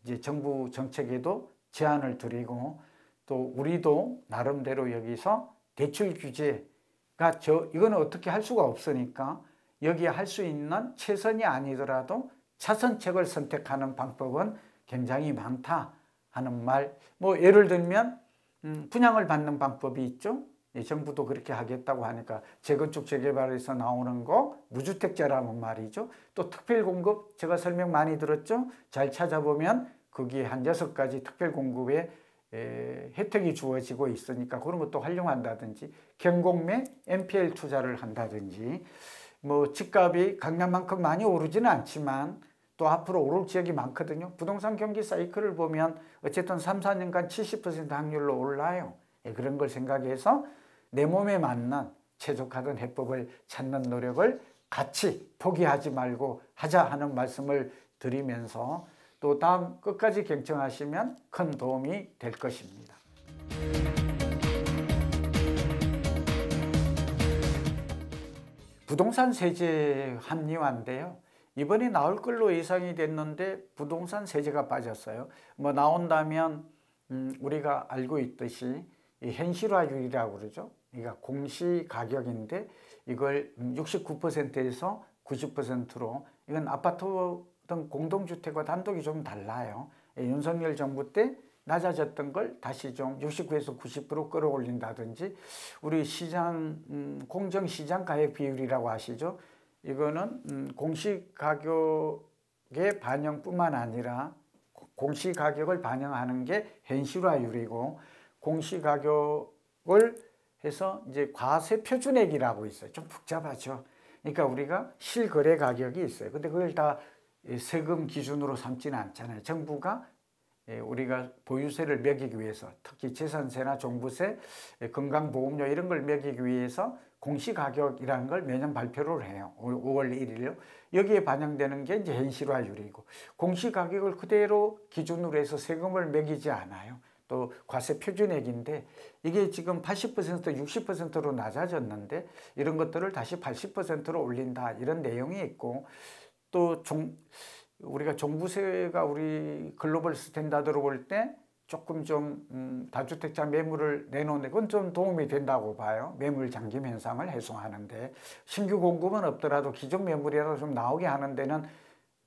이제 정부 정책에도 제한을 드리고 또 우리도 나름대로 여기서 대출 규제가 이거는 어떻게 할 수가 없으니까 여기에 할 수 있는 최선이 아니더라도 차선책을 선택하는 방법은 굉장히 많다 하는 말. 뭐 예를 들면 분양을 받는 방법이 있죠. 정부도 그렇게 하겠다고 하니까 재건축 재개발에서 나오는 거 무주택자라는 말이죠. 또 특별공급 제가 설명 많이 들었죠. 잘 찾아보면 거기에 한 6가지 특별공급에 혜택이 주어지고 있으니까 그런 것도 활용한다든지 경공매 NPL 투자를 한다든지 뭐 집값이 강남만큼 많이 오르지는 않지만 또 앞으로 오를 지역이 많거든요. 부동산 경기 사이클을 보면 어쨌든 3, 4년간 70% 확률로 올라요. 그런 걸 생각해서 내 몸에 맞는 최적화된 해법을 찾는 노력을 같이 포기하지 말고 하자 하는 말씀을 드리면서 또 다음 끝까지 경청하시면 큰 도움이 될 것입니다. 부동산 세제 합리화인데요. 이번에 나올 걸로 예상이 됐는데 부동산 세제가 빠졌어요. 뭐 나온다면 우리가 알고 있듯이 현실화율이라고 그러죠. 그러니까 공시가격인데 이걸 69%에서 90%로, 이건 아파트 등 공동주택과 단독이 좀 달라요. 윤석열 정부 때 낮아졌던 걸 다시 좀 69에서 90% 끌어올린다든지, 우리 시장 공정시장 가액 비율이라고 아시죠? 이거는 공시가격의 반영뿐만 아니라 공시가격을 반영하는 게 현실화율이고, 공시가격을 해서 이제 과세표준액이라고 있어요. 좀 복잡하죠. 그러니까 우리가 실거래 가격이 있어요. 근데 그걸 다 세금 기준으로 삼지는 않잖아요. 정부가 우리가 보유세를 매기기 위해서, 특히 재산세나 종부세, 건강보험료 이런 걸 매기기 위해서 공시가격이라는 걸 매년 발표를 해요. 5월 1일요. 여기에 반영되는 게 이제 현실화율이고, 공시가격을 그대로 기준으로 해서 세금을 매기지 않아요. 또 과세 표준액인데 이게 지금 80% 60%로 낮아졌는데 이런 것들을 다시 80%로 올린다, 이런 내용이 있고, 또 우리가 종부세가 우리 글로벌 스탠다드로 볼 때 조금 좀 다주택자 매물을 내놓는데 그건 좀 도움이 된다고 봐요. 매물 잠김 현상을 해소하는데, 신규 공급은 없더라도 기존 매물이라도 좀 나오게 하는 데는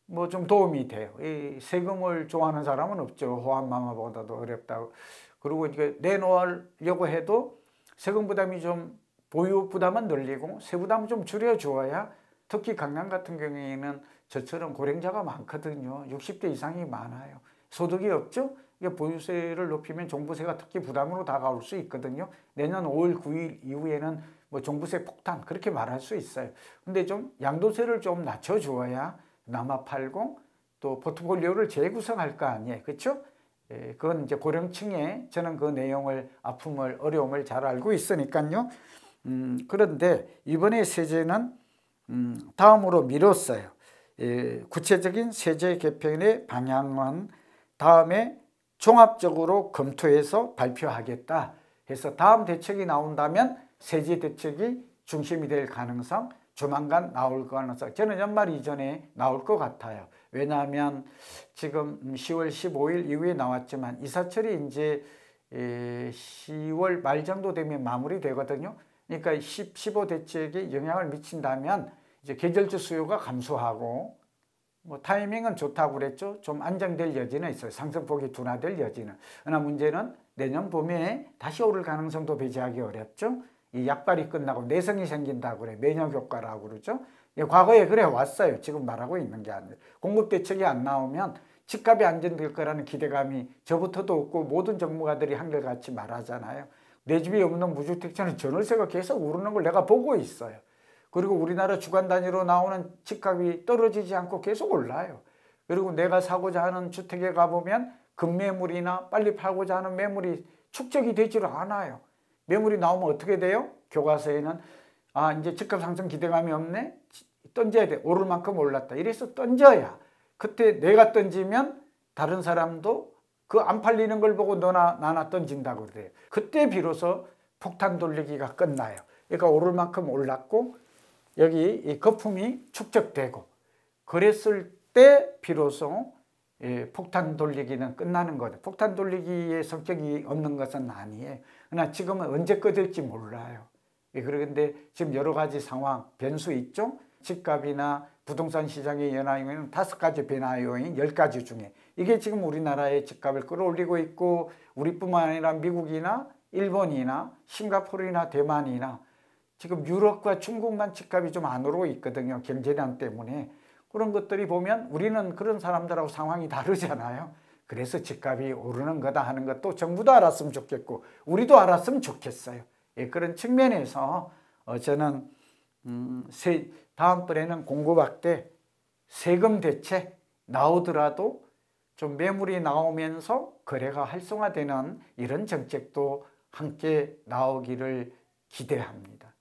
뭐 좀 도움이 돼요. 이 세금을 좋아하는 사람은 없죠. 호환마마보다도 어렵다고. 그리고 이게 내놓으려고 해도 세금 부담이 좀, 보유 부담은 늘리고 세부담은 좀 줄여주어야, 특히 강남 같은 경우에는 저처럼 고령자가 많거든요. 60대 이상이 많아요. 소득이 없죠? 이게 보유세를 높이면 종부세가 특히 부담으로 다가올 수 있거든요. 내년 5월 9일 이후에는 뭐 종부세 폭탄 그렇게 말할 수 있어요. 근데 좀 양도세를 좀 낮춰주어야 남아 팔고 또 포트폴리오를 재구성할 거 아니에요. 그렇죠? 그건 이제 고령층에 저는 그 내용을, 아픔을, 어려움을 잘 알고 있으니까요. 그런데 이번에 세제는 다음으로 미뤘어요. 구체적인 세제 개편의 방향은 다음에 종합적으로 검토해서 발표하겠다 해서, 다음 대책이 나온다면 세제 대책이 중심이 될 가능성, 조만간 나올 가능성, 저는 연말 이전에 나올 것 같아요. 왜냐하면 지금 10월 15일 이후에 나왔지만 이사철이 이제 10월 말 정도 되면 마무리되거든요. 그러니까 15 대책에 영향을 미친다면 이제 계절주 수요가 감소하고, 뭐 타이밍은 좋다고 그랬죠. 좀 안정될 여지는 있어요. 상승폭이 둔화될 여지는. 그러나 문제는 내년 봄에 다시 오를 가능성도 배제하기 어렵죠. 이 약발이 끝나고 내성이 생긴다고 그래. 면역 효과라고 그러죠. 과거에 그래 왔어요. 지금 말하고 있는 게 아니라. 공급 대책이 안 나오면 집값이 안정될 거라는 기대감이 저부터도 없고 모든 전문가들이 한결같이 말하잖아요. 내 집이 없는 무주택자는 전월세가 계속 오르는 걸 내가 보고 있어요. 그리고 우리나라 주간 단위로 나오는 집값이 떨어지지 않고 계속 올라요. 그리고 내가 사고자 하는 주택에 가보면 급매물이나 빨리 팔고자 하는 매물이 축적이 되지를 않아요. 매물이 나오면 어떻게 돼요? 교과서에는 이제 집값 상승 기대감이 없네? 던져야 돼. 오를 만큼 올랐다. 이래서 던져야, 그때 내가 던지면 다른 사람도 그 안 팔리는 걸 보고 너나 나나 던진다고 그래요. 그때 비로소 폭탄 돌리기가 끝나요. 그러니까 오를 만큼 올랐고 여기 이 거품이 축적되고, 그랬을 때 비로소 폭탄 돌리기는 끝나는 거죠. 폭탄 돌리기의 성격이 없는 것은 아니에요. 그러나 지금은 언제 꺼질지 몰라요. 그런데 지금 여러 가지 상황, 변수 있죠? 집값이나 부동산 시장의 변화 요인은 5가지 변화 요인 10가지 중에 이게 지금 우리나라의 집값을 끌어올리고 있고, 우리뿐만 아니라 미국이나 일본이나 싱가포르나 대만이나 지금 유럽과 중국만 집값이 좀 안 오르고 있거든요. 경제난 때문에. 그런 것들이 보면 우리는 그런 사람들하고 상황이 다르잖아요. 그래서 집값이 오르는 거다 하는 것도 정부도 알았으면 좋겠고 우리도 알았으면 좋겠어요. 그런 측면에서 저는 다음번에는 공급 확대, 세금 대책 나오더라도 좀 매물이 나오면서 거래가 활성화되는 이런 정책도 함께 나오기를 기대합니다.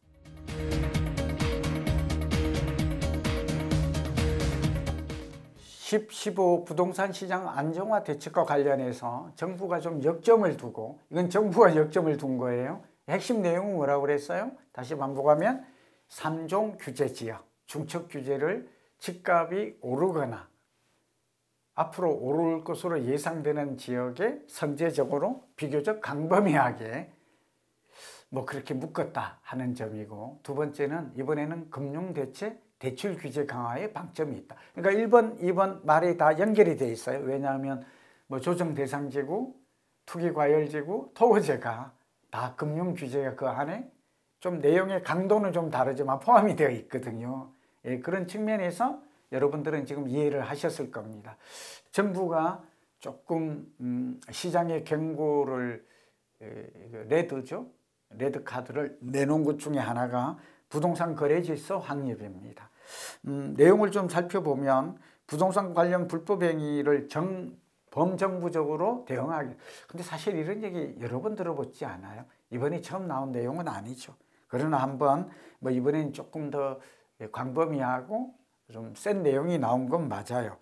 10, 15 부동산 시장 안정화 대책과 관련해서 정부가 좀 역점을 두고, 이건 정부가 역점을 둔 거예요. 핵심 내용은 뭐라고 그랬어요? 다시 반복하면 3종 규제 지역, 중첩 규제를 집값이 오르거나 앞으로 오를 것으로 예상되는 지역에 선제적으로 비교적 광범위하게 뭐 그렇게 묶었다 하는 점이고, 두 번째는 이번에는 금융대책 대출 규제 강화에 방점이 있다. 그러니까 1번, 2번 말이 다 연결이 돼 있어요. 왜냐하면 뭐 조정 대상지구, 투기 과열지구, 토거제가 다 금융 규제가 그 안에 좀 내용의 강도는 좀 다르지만 포함이 되어 있거든요. 예, 그런 측면에서 여러분들은 지금 이해를 하셨을 겁니다. 정부가 조금 시장의 경고를 레드죠. 레드 카드를 내놓은 것 중에 하나가 부동산 거래질서 확립입니다. 내용을 좀 살펴보면 부동산 관련 불법 행위를 범정부적으로 대응하기. 근데 사실 이런 얘기 여러 번 들어보지 않아요? 이번에 처음 나온 내용은 아니죠. 그러나 한번 뭐 이번엔 조금 더 광범위하고 좀 센 내용이 나온 건 맞아요.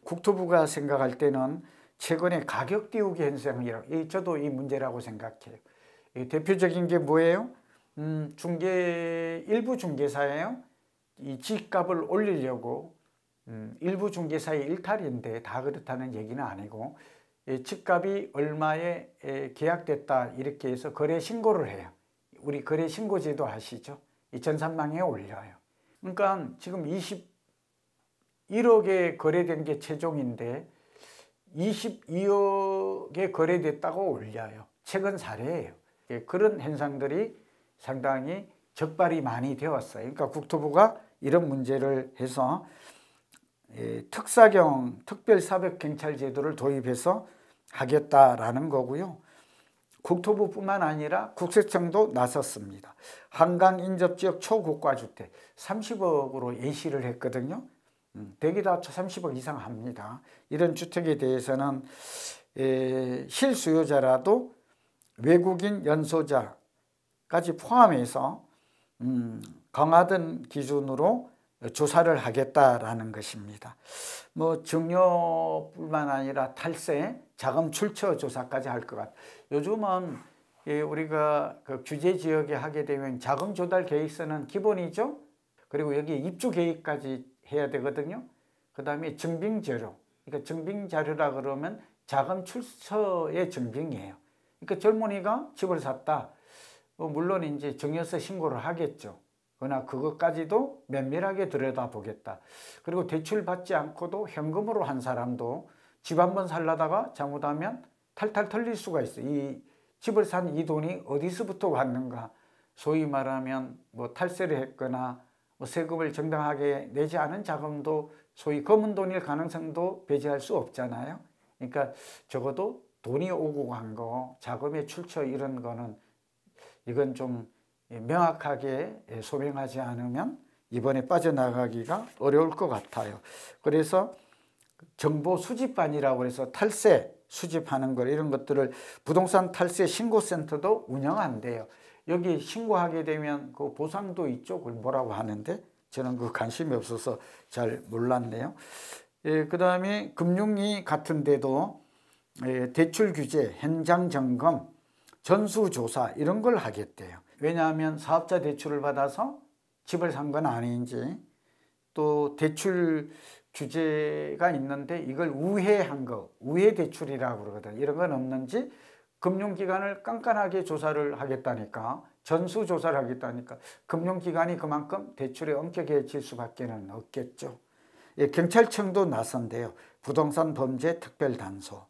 국토부가 생각할 때는 최근에 가격 띄우기 현상이라고, 저도 이 문제라고 생각해요. 대표적인 게 뭐예요? 일부 중개사예요. 이 집값을 올리려고 일부 중개사의 일탈인데 다 그렇다는 얘기는 아니고, 집값이 얼마에 계약됐다 이렇게 해서 거래 신고를 해요. 우리 거래 신고제도 아시죠? 이 전산망에 올려요. 그러니까 지금 21억에 거래된 게 최종인데 22억에 거래됐다고 올려요. 최근 사례예요. 그런 현상들이 상당히 적발이 많이 되었어요. 그러니까 국토부가 이런 문제를 해서 특사경 특별사법경찰제도를 도입해서 하겠다라는 거고요. 국토부뿐만 아니라 국세청도 나섰습니다. 한강인접지역 초고가주택 30억으로 예시를 했거든요. 대개 다 30억 이상 합니다. 이런 주택에 대해서는 실수요자라도 외국인 연소자까지 포함해서 강화된 기준으로 조사를 하겠다라는 것입니다. 뭐 증여뿐만 아니라 탈세, 자금 출처 조사까지 할 것 같아요. 요즘은 우리가 그 규제 지역에 하게 되면 자금 조달 계획서는 기본이죠. 그리고 여기 입주 계획까지 해야 되거든요. 그 다음에 증빙자료. 그러니까 증빙자료라 그러면 자금 출처의 증빙이에요. 그러니까 젊은이가 집을 샀다. 물론 이제 증여세 신고를 하겠죠. 그러나 그것까지도 면밀하게 들여다보겠다. 그리고 대출 받지 않고도 현금으로 한 사람도 집 한번 살려다가 잘못하면 탈탈 털릴 수가 있어요. 이 집을 산 이 돈이 어디서부터 왔는가. 소위 말하면 뭐 탈세를 했거나 뭐 세금을 정당하게 내지 않은 자금도 소위 검은 돈일 가능성도 배제할 수 없잖아요. 그러니까 적어도 돈이 오고 간 거, 자금의 출처 이런 거는 이건 좀 명확하게 소명하지 않으면 이번에 빠져나가기가 어려울 것 같아요. 그래서 정보 수집반이라고 해서 탈세 수집하는 것, 이런 것들을 부동산 탈세 신고센터도 운영한대요. 여기 신고하게 되면 그 보상도 있죠. 그걸 뭐라고 하는데 저는 그 관심이 없어서 잘 몰랐네요. 그 다음에 금융위 같은 데도 대출 규제, 현장 점검, 전수조사 이런 걸 하겠대요. 왜냐하면 사업자 대출을 받아서 집을 산 건 아닌지, 또 대출 규제가 있는데 이걸 우회한 거, 우회 대출이라고 그러거든. 이런 건 없는지 금융기관을 깐깐하게 조사를 하겠다니까, 전수조사를 하겠다니까 금융기관이 그만큼 대출에 엄격해질 수밖에 없겠죠. 경찰청도 나선대요. 부동산 범죄 특별단소.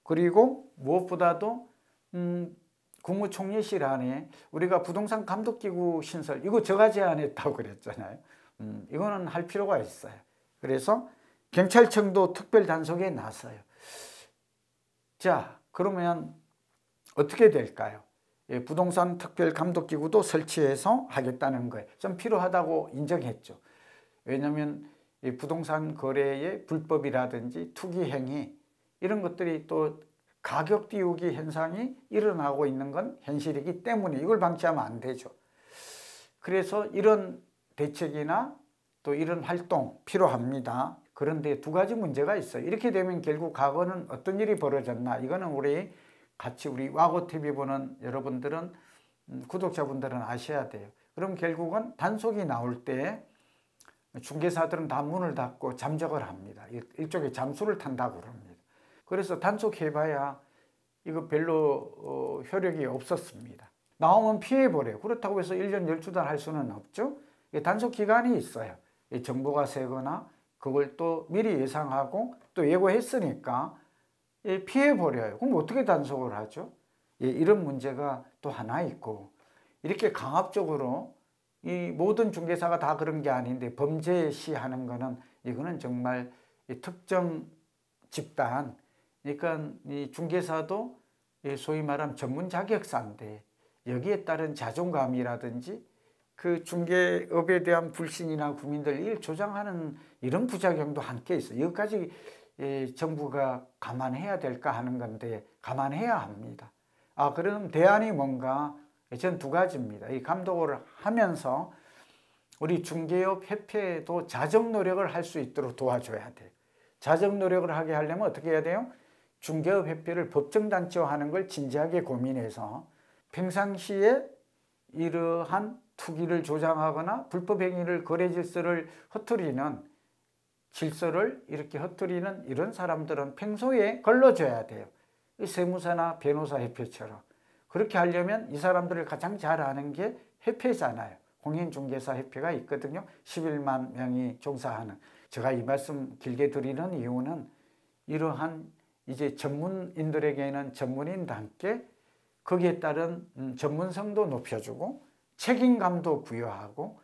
그리고 무엇보다도 국무총리실 안에 우리가 부동산 감독기구 신설, 이거 제가 제안했다고 그랬잖아요. 이거는 할 필요가 있어요. 그래서 경찰청도 특별단속에 나서요. 자, 그러면 어떻게 될까요? 부동산 특별감독기구도 설치해서 하겠다는 거예요. 좀 필요하다고 인정했죠. 왜냐하면 부동산 거래의 불법이라든지 투기 행위 이런 것들이 또 가격 띄우기 현상이 일어나고 있는 건 현실이기 때문에 이걸 방치하면 안 되죠. 그래서 이런 대책이나 또 이런 활동 필요합니다. 그런데 두 가지 문제가 있어요. 이렇게 되면 결국 과거는 어떤 일이 벌어졌나, 이거는 우리 같이 우리 와고TV 보는 여러분들은 구독자분들은 아셔야 돼요. 그럼 결국은 단속이 나올 때 중개사들은 다 문을 닫고 잠적을 합니다. 일종의 잠수를 탄다고 합니다. 그래서 단속해봐야 이거 별로 효력이 없었습니다. 나오면 피해버려요. 그렇다고 해서 1년 12달 할 수는 없죠. 단속 기간이 있어요. 정보가 새거나 그걸 또 미리 예상하고 또 예고했으니까 피해버려요. 그럼 어떻게 단속을 하죠? 이런 문제가 또 하나 있고, 이렇게 강압적으로 이 모든 중개사가 다 그런 게 아닌데 범죄시하는 거는, 이거는 정말 특정 집단, 그러니까 이 중개사도 소위 말하면 전문 자격사인데 여기에 따른 자존감이라든지 그 중개업에 대한 불신이나 국민들 일 조장하는 이런 부작용도 함께 있어요. 여기까지 정부가 감안해야 될까 하는 건데 감안해야 합니다. 그럼 대안이 뭔가? 전 두 가지입니다. 이 감독을 하면서 우리 중개업 협회도 자정 노력을 할 수 있도록 도와줘야 돼요. 자정 노력을 하게 하려면 어떻게 해야 돼요? 중개업 협회를 법정단체화하는 걸 진지하게 고민해서 평상시에 이러한 투기를 조장하거나 불법 행위를 거래 질서를 흐트리는, 질서를 이렇게 흐트리는 이런 사람들은 평소에 걸러줘야 돼요. 세무사나 변호사 협회처럼. 그렇게 하려면 이 사람들을 가장 잘 아는 게 협회잖아요. 공인중개사 협회가 있거든요. 11만 명이 종사하는. 제가 이 말씀 길게 드리는 이유는 이러한 이제 전문인들에게는 전문인답게 거기에 따른 전문성도 높여주고 책임감도 부여하고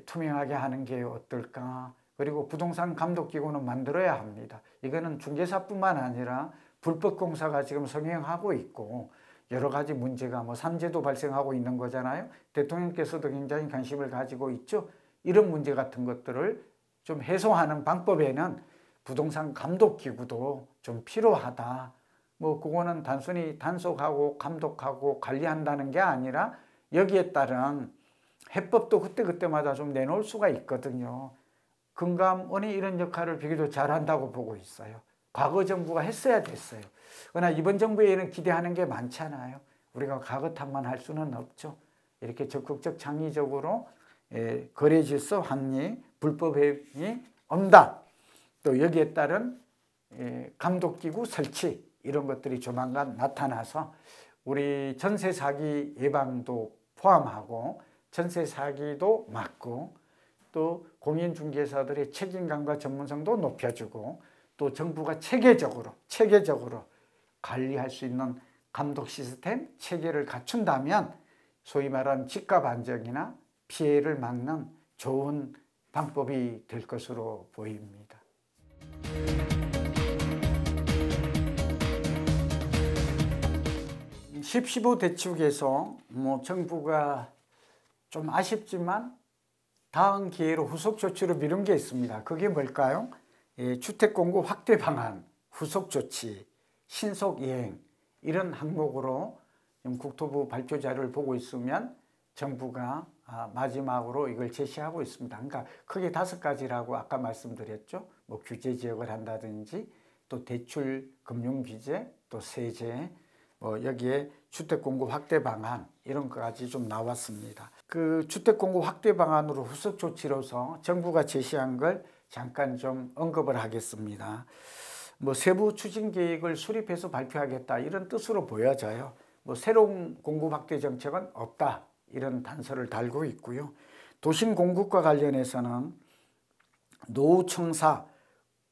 투명하게 하는 게 어떨까. 그리고 부동산 감독기구는 만들어야 합니다. 이거는 중개사뿐만 아니라 불법공사가 지금 성행하고 있고 여러 가지 문제가 산재도 발생하고 있는 거잖아요. 대통령께서도 굉장히 관심을 가지고 있죠. 이런 문제 같은 것들을 좀 해소하는 방법에는 부동산 감독기구도 좀 필요하다. 그거는 단순히 단속하고 감독하고 관리한다는 게 아니라 여기에 따른 해법도 그때그때마다 좀 내놓을 수가 있거든요. 금감원이 이런 역할을 비교적 잘한다고 보고 있어요. 과거 정부가 했어야 됐어요. 그러나 이번 정부에는 기대하는 게 많잖아요. 우리가 과거 탓만 할 수는 없죠. 이렇게 적극적 창의적으로 거래 질서 확립, 불법 행위 엄단, 또 여기에 따른 감독기구 설치, 이런 것들이 조만간 나타나서 우리 전세 사기 예방도 포함하고 전세 사기도 막고 또 공인중개사들의 책임감과 전문성도 높여주고 또 정부가 체계적으로 관리할 수 있는 감독 시스템 체계를 갖춘다면 소위 말하는 집값 안정이나 피해를 막는 좋은 방법이 될 것으로 보입니다. 10.15 대축에서 정부가 좀 아쉽지만 다음 기회로 후속 조치로 미룬 게 있습니다. 그게 뭘까요? 주택 공급 확대 방안, 후속 조치, 신속 이행, 이런 항목으로 국토부 발표 자료를 보고 있으면 정부가 마지막으로 이걸 제시하고 있습니다. 그러니까 크게 5가지라고 아까 말씀드렸죠. 규제 지역을 한다든지 또 대출 금융 규제, 또 세제, 여기에 주택 공급 확대 방안 이런 것까지 좀 나왔습니다. 그 주택 공급 확대 방안으로 후속 조치로서 정부가 제시한 걸 잠깐 좀 언급을 하겠습니다. 세부 추진 계획을 수립해서 발표하겠다 이런 뜻으로 보여져요. 새로운 공급 확대 정책은 없다 이런 단서를 달고 있고요. 도심 공급과 관련해서는 노후청사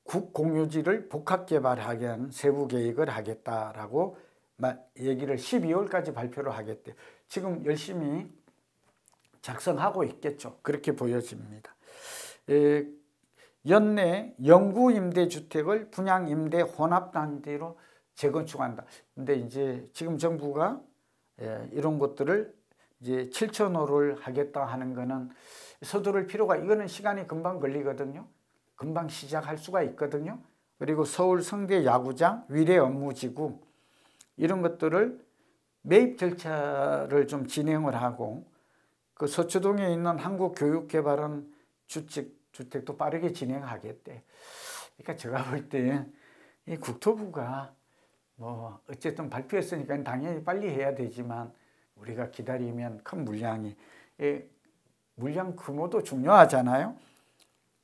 국공유지를 복합 개발하게 하는 세부 계획을 하겠다라고 얘기를 12월까지 발표를 하겠대요. 지금 열심히 작성하고 있겠죠. 그렇게 보여집니다. 연내 영구임대주택을 분양임대 혼합단지로 재건축한다. 근데 이제 지금 정부가 이런 것들을 이제 7,000호를 하겠다 하는 거는 서두를 필요가, 이거는 시간이 금방 걸리거든요. 금방 시작할 수가 있거든요. 그리고 서울 성대 야구장, 위례 업무지구 이런 것들을 매입 절차를 좀 진행을 하고 그 서초동에 있는 한국교육개발원 주택 주택도 빠르게 진행하겠대. 그러니까 제가 볼 때 이 국토부가 뭐 어쨌든 발표했으니까 당연히 빨리 해야 되지만 우리가 기다리면 큰 물량이 물량 규모도 중요하잖아요.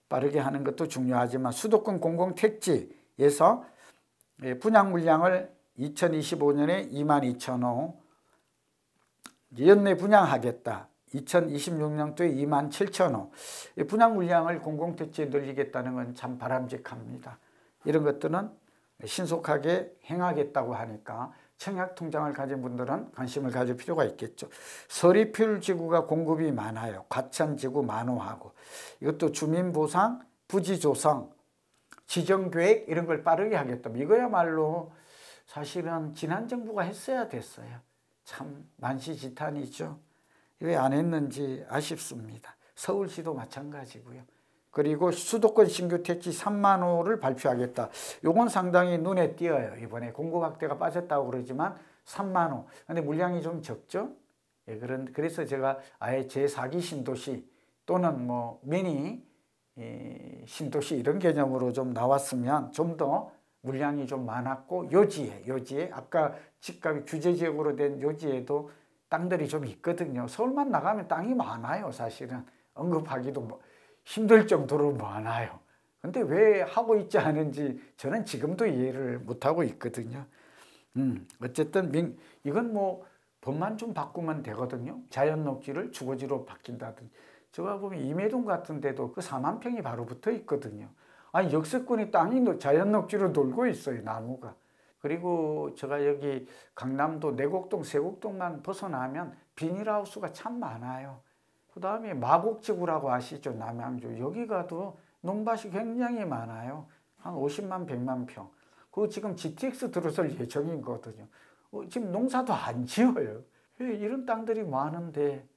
빠르게 하는 것도 중요하지만 수도권 공공택지에서 분양 물량을 2025년에 22,000호 연내 분양하겠다. 2026년도에 27,000호 분양 물량을 공공택지에 늘리겠다는 건 참 바람직합니다. 이런 것들은 신속하게 행하겠다고 하니까 청약통장을 가진 분들은 관심을 가질 필요가 있겠죠. 서리필지구가 공급이 많아요. 과천지구 만호하고 이것도 주민보상, 부지조성, 지정계획 이런 걸 빠르게 하겠다. 이거야말로 사실은 지난 정부가 했어야 됐어요. 참 만시지탄이죠. 왜 안 했는지 아쉽습니다. 서울시도 마찬가지고요. 그리고 수도권 신규 택지 3만 호를 발표하겠다. 요건 상당히 눈에 띄어요. 이번에 공급 확대가 빠졌다고 그러지만 3만 호. 근데 물량이 좀 적죠? 예, 그래서 제가 아예 제4기 신도시 또는 뭐 미니 신도시 이런 개념으로 좀 나왔으면 좀 더 물량이 좀 많았고 요지에 아까 집값이 규제지역으로 된 요지에도 땅들이 좀 있거든요. 서울만 나가면 땅이 많아요. 사실은 언급하기도 힘들 정도로 많아요. 근데 왜 하고 있지 않은지 저는 지금도 이해를 못하고 있거든요. 어쨌든 이건 뭐 법만 좀 바꾸면 되거든요. 자연녹지를 주거지로 바뀐다든지. 제가 보면 임해동 같은 데도 그 4만 평이 바로 붙어 있거든요. 아니 역세권이 땅이 자연녹지로 놀고 있어요. 나무가. 그리고 제가 여기 강남도 내곡동, 세곡동만 벗어나면 비닐하우스가 참 많아요. 그 다음에 마곡지구라고 아시죠? 남양주. 여기 가도 논밭이 굉장히 많아요. 한 50만, 100만 평. 그거 지금 GTX 들어설 예정이거든요. 지금 농사도 안 지어요. 이런 땅들이 많은데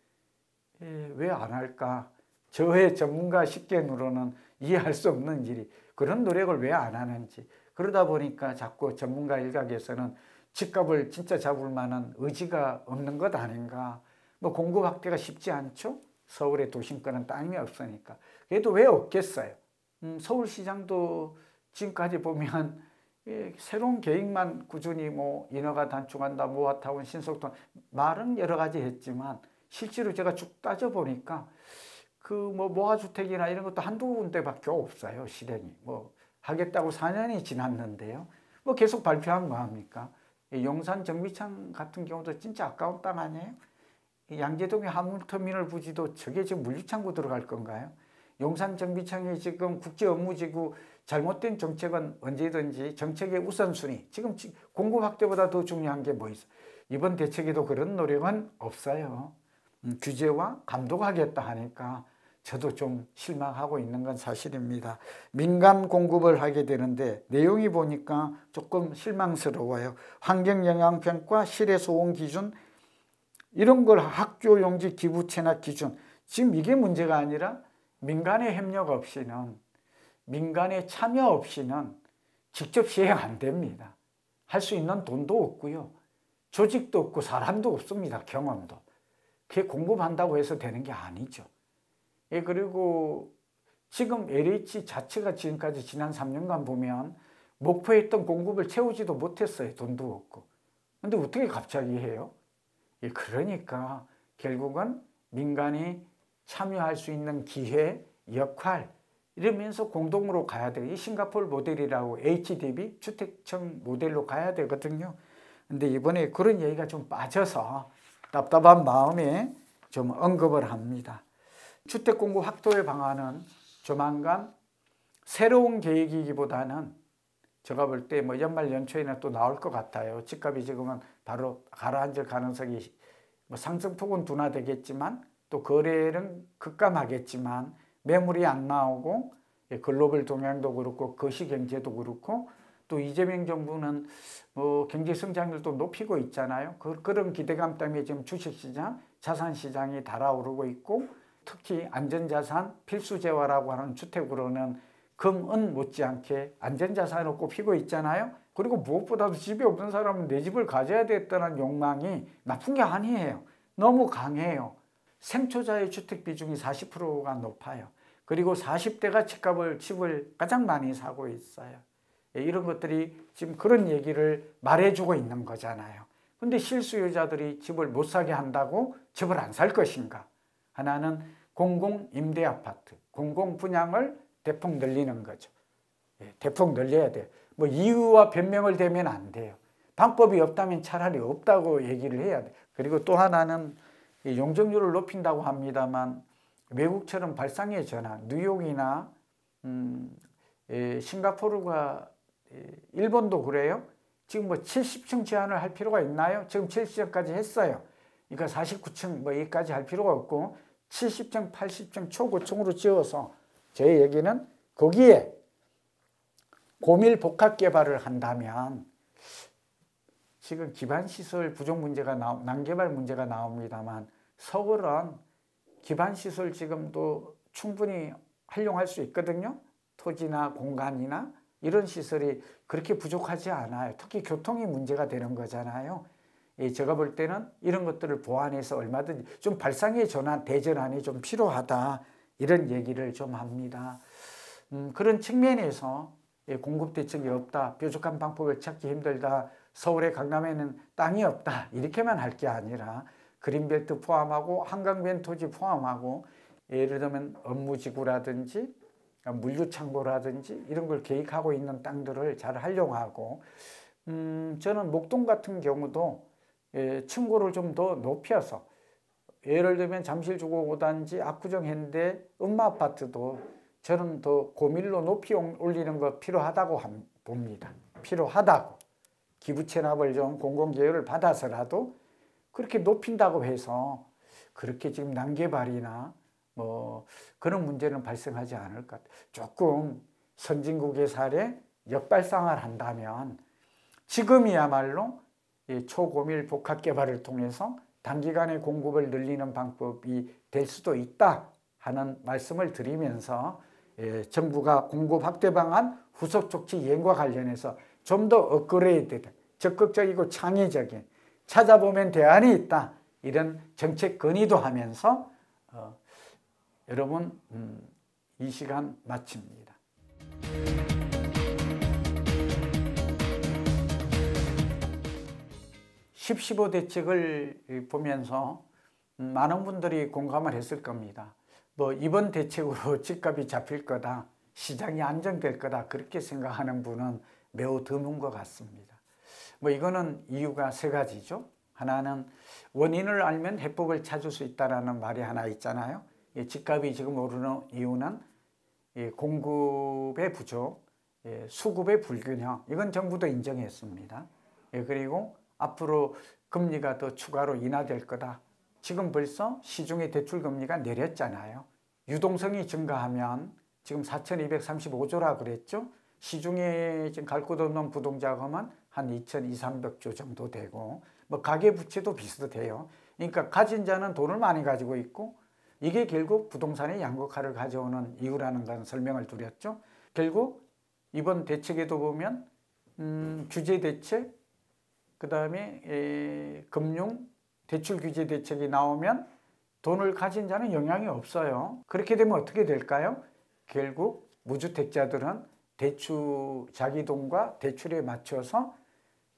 왜 안 할까? 저의 전문가 식견으로는 이해할 수 없는 일이 그런 노력을 왜 안 하는지. 그러다 보니까 자꾸 전문가 일각에서는 집값을 진짜 잡을 만한 의지가 없는 것 아닌가. 뭐 공급 확대가 쉽지 않죠. 서울의 도심권은 땅이 없으니까. 그래도 왜 없겠어요. 서울시장도 지금까지 보면 새로운 계획만 꾸준히 뭐 인허가 단축한다, 모아타운, 신속도 말은 여러 가지 했지만 실제로 제가 쭉 따져보니까 그 뭐 모아주택이나 이런 것도 한두 군데밖에 없어요. 실행이. 뭐 하겠다고 4년이 지났는데요. 뭐 계속 발표하면 뭐합니까? 용산 정비창 같은 경우도 진짜 아까운 땅 아니에요? 양재동의 화물터미널 부지도 저게 지금 물류창고 들어갈 건가요? 용산 정비창이 지금 국제업무지구 잘못된 정책은 언제든지 정책의 우선순위, 지금 공급 확대보다 더 중요한 게 뭐 있어? 이번 대책에도 그런 노력은 없어요. 규제와 감독하겠다 하니까 저도 좀 실망하고 있는 건 사실입니다. 민간 공급을 하게 되는데 내용이 보니까 조금 실망스러워요. 환경영향평가, 실외소음 기준 이런 걸 학교 용지 기부 체납 기준, 지금 이게 문제가 아니라 민간의 협력 없이는, 민간의 참여 없이는 직접 시행 안 됩니다. 할 수 있는 돈도 없고요. 조직도 없고 사람도 없습니다. 경험도. 그게 공급한다고 해서 되는 게 아니죠. 예, 그리고 지금 LH 자체가 지금까지 지난 3년간 보면 목표했던 공급을 채우지도 못했어요. 돈도 없고. 근데 어떻게 갑자기 해요? 예, 그러니까 결국은 민간이 참여할 수 있는 기회, 역할 이러면서 공동으로 가야 돼요. 이 싱가포르 모델이라고 HDB 주택청 모델로 가야 되거든요. 근데 이번에 그런 얘기가 좀 빠져서 답답한 마음에 좀 언급을 합니다. 주택 공급 확대의 방안은 조만간 새로운 계획이기보다는 제가 볼 때 뭐 연말 연초에는 또 나올 것 같아요. 집값이 지금은 바로 가라앉을 가능성이 뭐 상승폭은 둔화되겠지만 또 거래는 급감하겠지만 매물이 안 나오고 글로벌 동향도 그렇고 거시경제도 그렇고 또 이재명 정부는 뭐 경제 성장률도 높이고 있잖아요. 그런 기대감 때문에 지금 주식시장, 자산시장이 달아오르고 있고 특히 안전자산 필수재화라고 하는 주택으로는 금, 은 못지않게 안전자산으로 꼽히고 있잖아요. 그리고 무엇보다도 집이 없는 사람은 내 집을 가져야 되겠다는 욕망이 나쁜 게 아니에요. 너무 강해요. 생초자의 주택 비중이 40%가 높아요. 그리고 40대가 집을 가장 많이 사고 있어요. 이런 것들이 지금 그런 얘기를 말해주고 있는 거잖아요. 근데 실수요자들이 집을 못 사게 한다고 집을 안 살 것인가? 하나는 공공임대아파트, 공공분양을 대폭 늘리는 거죠. 대폭 늘려야 돼요. 뭐 이유와 변명을 대면 안 돼요. 방법이 없다면 차라리 없다고 얘기를 해야 돼요. 그리고 또 하나는 용적률을 높인다고 합니다만 외국처럼 발상의 전환, 뉴욕이나 싱가포르가 일본도 그래요. 지금 뭐 70층 제한을 할 필요가 있나요? 지금 70층까지 했어요. 그러니까 49층 뭐 여기까지 할 필요가 없고 70층, 80층 초고층으로 지어서 제 얘기는 거기에 고밀 복합 개발을 한다면 지금 기반시설 부족 문제가 난개발 문제가 나옵니다만 서울은 기반시설 지금도 충분히 활용할 수 있거든요. 토지나 공간이나 이런 시설이 그렇게 부족하지 않아요. 특히 교통이 문제가 되는 거잖아요. 제가 볼 때는 이런 것들을 보완해서 얼마든지 좀 발상의 전환, 대전환이 좀 필요하다 이런 얘기를 좀 합니다. 그런 측면에서 공급 대책이 없다, 뾰족한 방법을 찾기 힘들다, 서울에 강남에는 땅이 없다 이렇게만 할 게 아니라 그린벨트 포함하고 한강변 토지 포함하고 예를 들면 업무지구라든지 물류창고라든지 이런 걸 계획하고 있는 땅들을 잘 활용하고 저는 목동 같은 경우도 층고를 좀 더 높여서 예를 들면 잠실주거단지 압구정 현대 음마아파트도 저는 더 고밀로 높이 올리는 거 필요하다고 봅니다. 필요하다고. 기부 체납을 좀 공공개혁을 받아서라도 그렇게 높인다고 해서 그렇게 지금 난개발이나 뭐 그런 문제는 발생하지 않을 것 같아요. 조금 선진국의 사례 역발상을 한다면 지금이야말로 초고밀 복합 개발을 통해서 단기간에 공급을 늘리는 방법이 될 수도 있다 하는 말씀을 드리면서 정부가 공급 확대 방안 후속 조치 이행과 관련해서 좀 더 업그레이드된 적극적이고 창의적인 찾아보면 대안이 있다 이런 정책 건의도 하면서 여러분 이 시간 마칩니다. 10.15 대책을 보면서 많은 분들이 공감을 했을 겁니다. 뭐 이번 대책으로 집값이 잡힐 거다, 시장이 안정될 거다 그렇게 생각하는 분은 매우 드문 것 같습니다. 뭐 이거는 이유가 세 가지죠. 하나는 원인을 알면 해법을 찾을 수 있다는 말이 하나 있잖아요. 집값이 지금 오르는 이유는 공급의 부족, 수급의 불균형, 이건 정부도 인정했습니다. 그리고 앞으로 금리가 더 추가로 인하될 거다. 지금 벌써 시중의 대출금리가 내렸잖아요. 유동성이 증가하면 지금 4,235조라 그랬죠. 시중에 지금 갈 곳 없는 부동자금은 한 2,200~300조 정도 되고 뭐 가계부채도 비슷해요. 그러니까 가진 자는 돈을 많이 가지고 있고 이게 결국 부동산의 양극화를 가져오는 이유라는 건 설명을 드렸죠. 결국 이번 대책에도 보면 규제 대책, 그 다음에 금융 대출 규제 대책이 나오면 돈을 가진 자는 영향이 없어요. 그렇게 되면 어떻게 될까요? 결국 무주택자들은 자기 돈과 대출에 맞춰서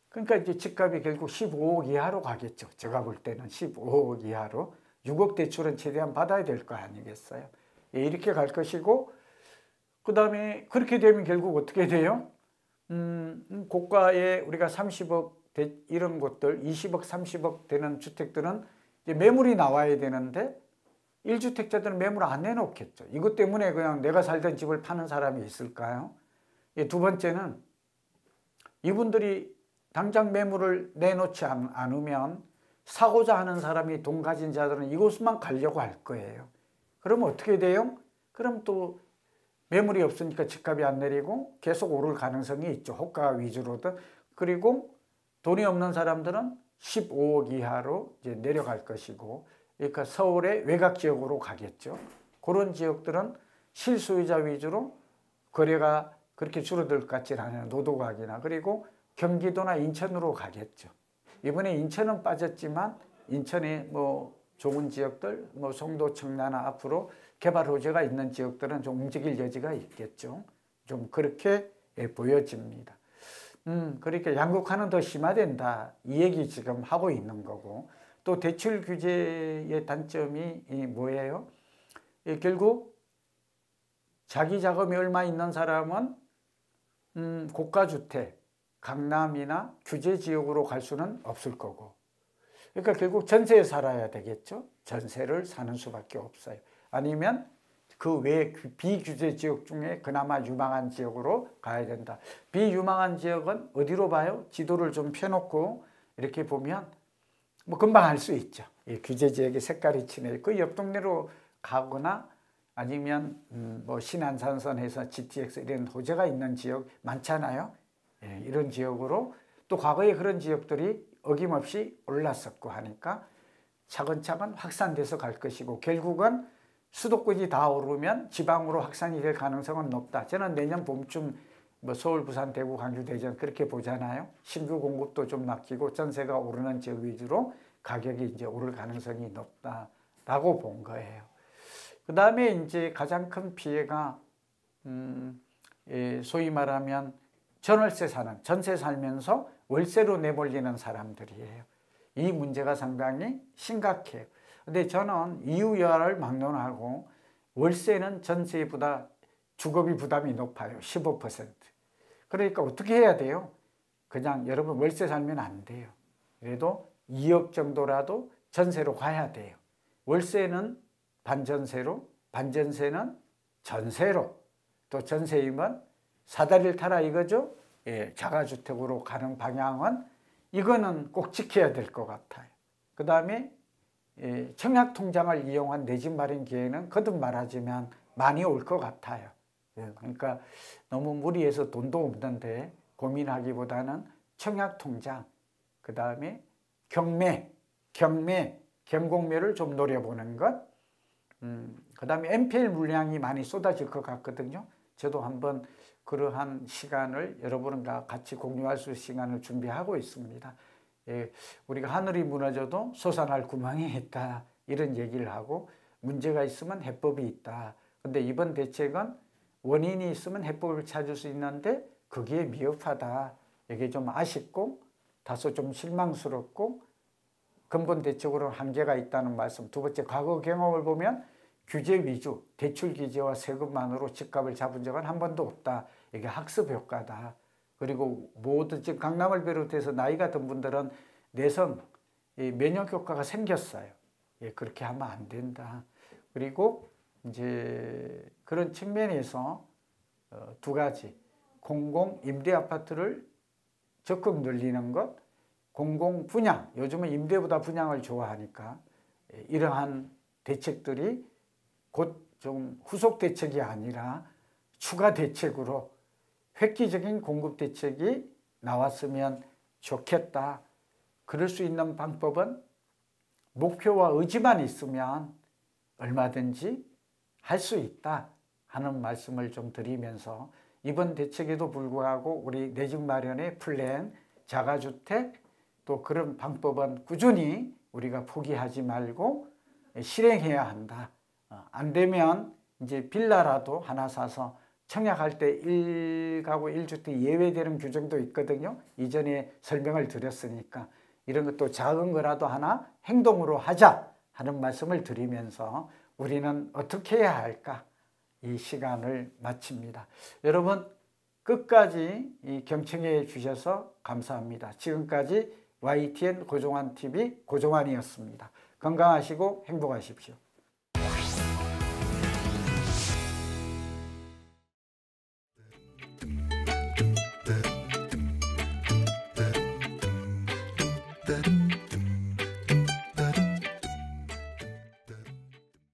그러니까 이제 집값이 결국 15억 이하로 가겠죠. 제가 볼 때는 15억 이하로 6억 대출은 최대한 받아야 될 거 아니겠어요? 이렇게 갈 것이고 그 다음에 그렇게 되면 결국 어떻게 돼요? 고가에 우리가 30억 이런 것들 20억 30억 되는 주택들은 이제 매물이 나와야 되는데 1주택자들은 매물 안 내놓겠죠. 이것 때문에 그냥 내가 살던 집을 파는 사람이 있을까요? 두 번째는 이분들이 당장 매물을 내놓지 않으면 사고자 하는 사람이 돈 가진 자들은 이곳만 가려고 할 거예요. 그러면 어떻게 돼요? 그럼 또 매물이 없으니까 집값이 안 내리고 계속 오를 가능성이 있죠. 호가 위주로든. 그리고 돈이 없는 사람들은 15억 이하로 이제 내려갈 것이고, 그러니까 서울의 외곽 지역으로 가겠죠. 그런 지역들은 실소유자 위주로 거래가 그렇게 줄어들 것 같지 않아요. 노도각이나. 그리고 경기도나 인천으로 가겠죠. 이번에 인천은 빠졌지만 인천에 뭐 좋은 지역들, 뭐 송도, 청라나 앞으로 개발 호재가 있는 지역들은 좀 움직일 여지가 있겠죠. 좀 그렇게 보여집니다. 그러니까 양극화는 더 심화된다, 이 얘기 지금 하고 있는 거고, 또 대출 규제의 단점이 뭐예요? 결국 자기 자금이 얼마 있는 사람은 고가주택, 강남이나 규제 지역으로 갈 수는 없을 거고, 그러니까 결국 전세에 살아야 되겠죠. 전세를 사는 수밖에 없어요. 아니면 그 외 비규제 지역 중에 그나마 유망한 지역으로 가야 된다. 비유망한 지역은 어디로 봐요? 지도를 좀 펴놓고 이렇게 보면 뭐 금방 알 수 있죠. 이 규제 지역의 색깔이 칠해. 그 옆 동네로 가거나 아니면 뭐 신안산선에서 GTX 이런 호재가 있는 지역 많잖아요. 예, 이런 지역으로, 또 과거에 그런 지역들이 어김없이 올랐었고 하니까 차근차근 확산돼서 갈 것이고, 결국은 수도권이 다 오르면 지방으로 확산이 될 가능성은 높다. 저는 내년 봄쯤 뭐 서울, 부산, 대구, 광주, 대전 그렇게 보잖아요. 신규 공급도 좀 맡기고 전세가 오르는 지역 위주로 가격이 이제 오를 가능성이 높다라고 본 거예요. 그 다음에 이제 가장 큰 피해가 소위 말하면 전월세 사는, 전세 살면서 월세로 내몰리는 사람들이에요. 이 문제가 상당히 심각해요. 근데 저는 이유야를 막론하고 월세는 전세보다 주거비 부담이 높아요. 15%. 그러니까 어떻게 해야 돼요? 그냥 여러분 월세 살면 안 돼요. 그래도 2억 정도라도 전세로 가야 돼요. 월세는 반전세로, 반전세는 전세로, 또 전세이면 사다리를 타라 이거죠. 예, 자가주택으로 가는 방향은 이거는 꼭 지켜야 될 것 같아요. 그 다음에 청약통장을 이용한 내 집 마련 기회는 거듭 말하지만 많이 올 것 같아요. 예, 그러니까 너무 무리해서 돈도 없는데 고민하기보다는 청약통장, 그 다음에 경공매를 좀 노려보는 것, 그 다음에 MPL 물량이 많이 쏟아질 것 같거든요. 저도 한번 그러한 시간을 여러분과 같이 공유할 수 있는 시간을 준비하고 있습니다. 예, 우리가 하늘이 무너져도 솟아날 구멍이 있다, 이런 얘기를 하고, 문제가 있으면 해법이 있다. 근데 이번 대책은 원인이 있으면 해법을 찾을 수 있는데 그게 미흡하다. 이게 좀 아쉽고 다소 좀 실망스럽고 근본 대책으로 한계가 있다는 말씀. 두 번째, 과거 경험을 보면 규제 위주, 대출 규제와 세금만으로 집값을 잡은 적은 한 번도 없다. 이게 학습 효과다. 그리고 모두 지금 강남을 비롯해서 나이가 든 분들은 내성, 면역 효과가 생겼어요. 예, 그렇게 하면 안 된다. 그리고 이제 그런 측면에서 두 가지, 공공 임대 아파트를 적극 늘리는 것, 공공 분양, 요즘은 임대보다 분양을 좋아하니까 이러한 대책들이 곧 좀 후속 대책이 아니라 추가 대책으로 획기적인 공급 대책이 나왔으면 좋겠다. 그럴 수 있는 방법은 목표와 의지만 있으면 얼마든지 할 수 있다 하는 말씀을 좀 드리면서, 이번 대책에도 불구하고 우리 내 집 마련의 플랜, 자가주택, 또 그런 방법은 꾸준히 우리가 포기하지 말고 실행해야 한다. 안 되면 이제 빌라라도 하나 사서 청약할 때 1가구 1주택 예외되는 규정도 있거든요. 이전에 설명을 드렸으니까 이런 것도 작은 거라도 하나 행동으로 하자 하는 말씀을 드리면서 우리는 어떻게 해야 할까, 이 시간을 마칩니다. 여러분 끝까지 경청해 주셔서 감사합니다. 지금까지 YTN 고종환TV 고종환이었습니다. 건강하시고 행복하십시오.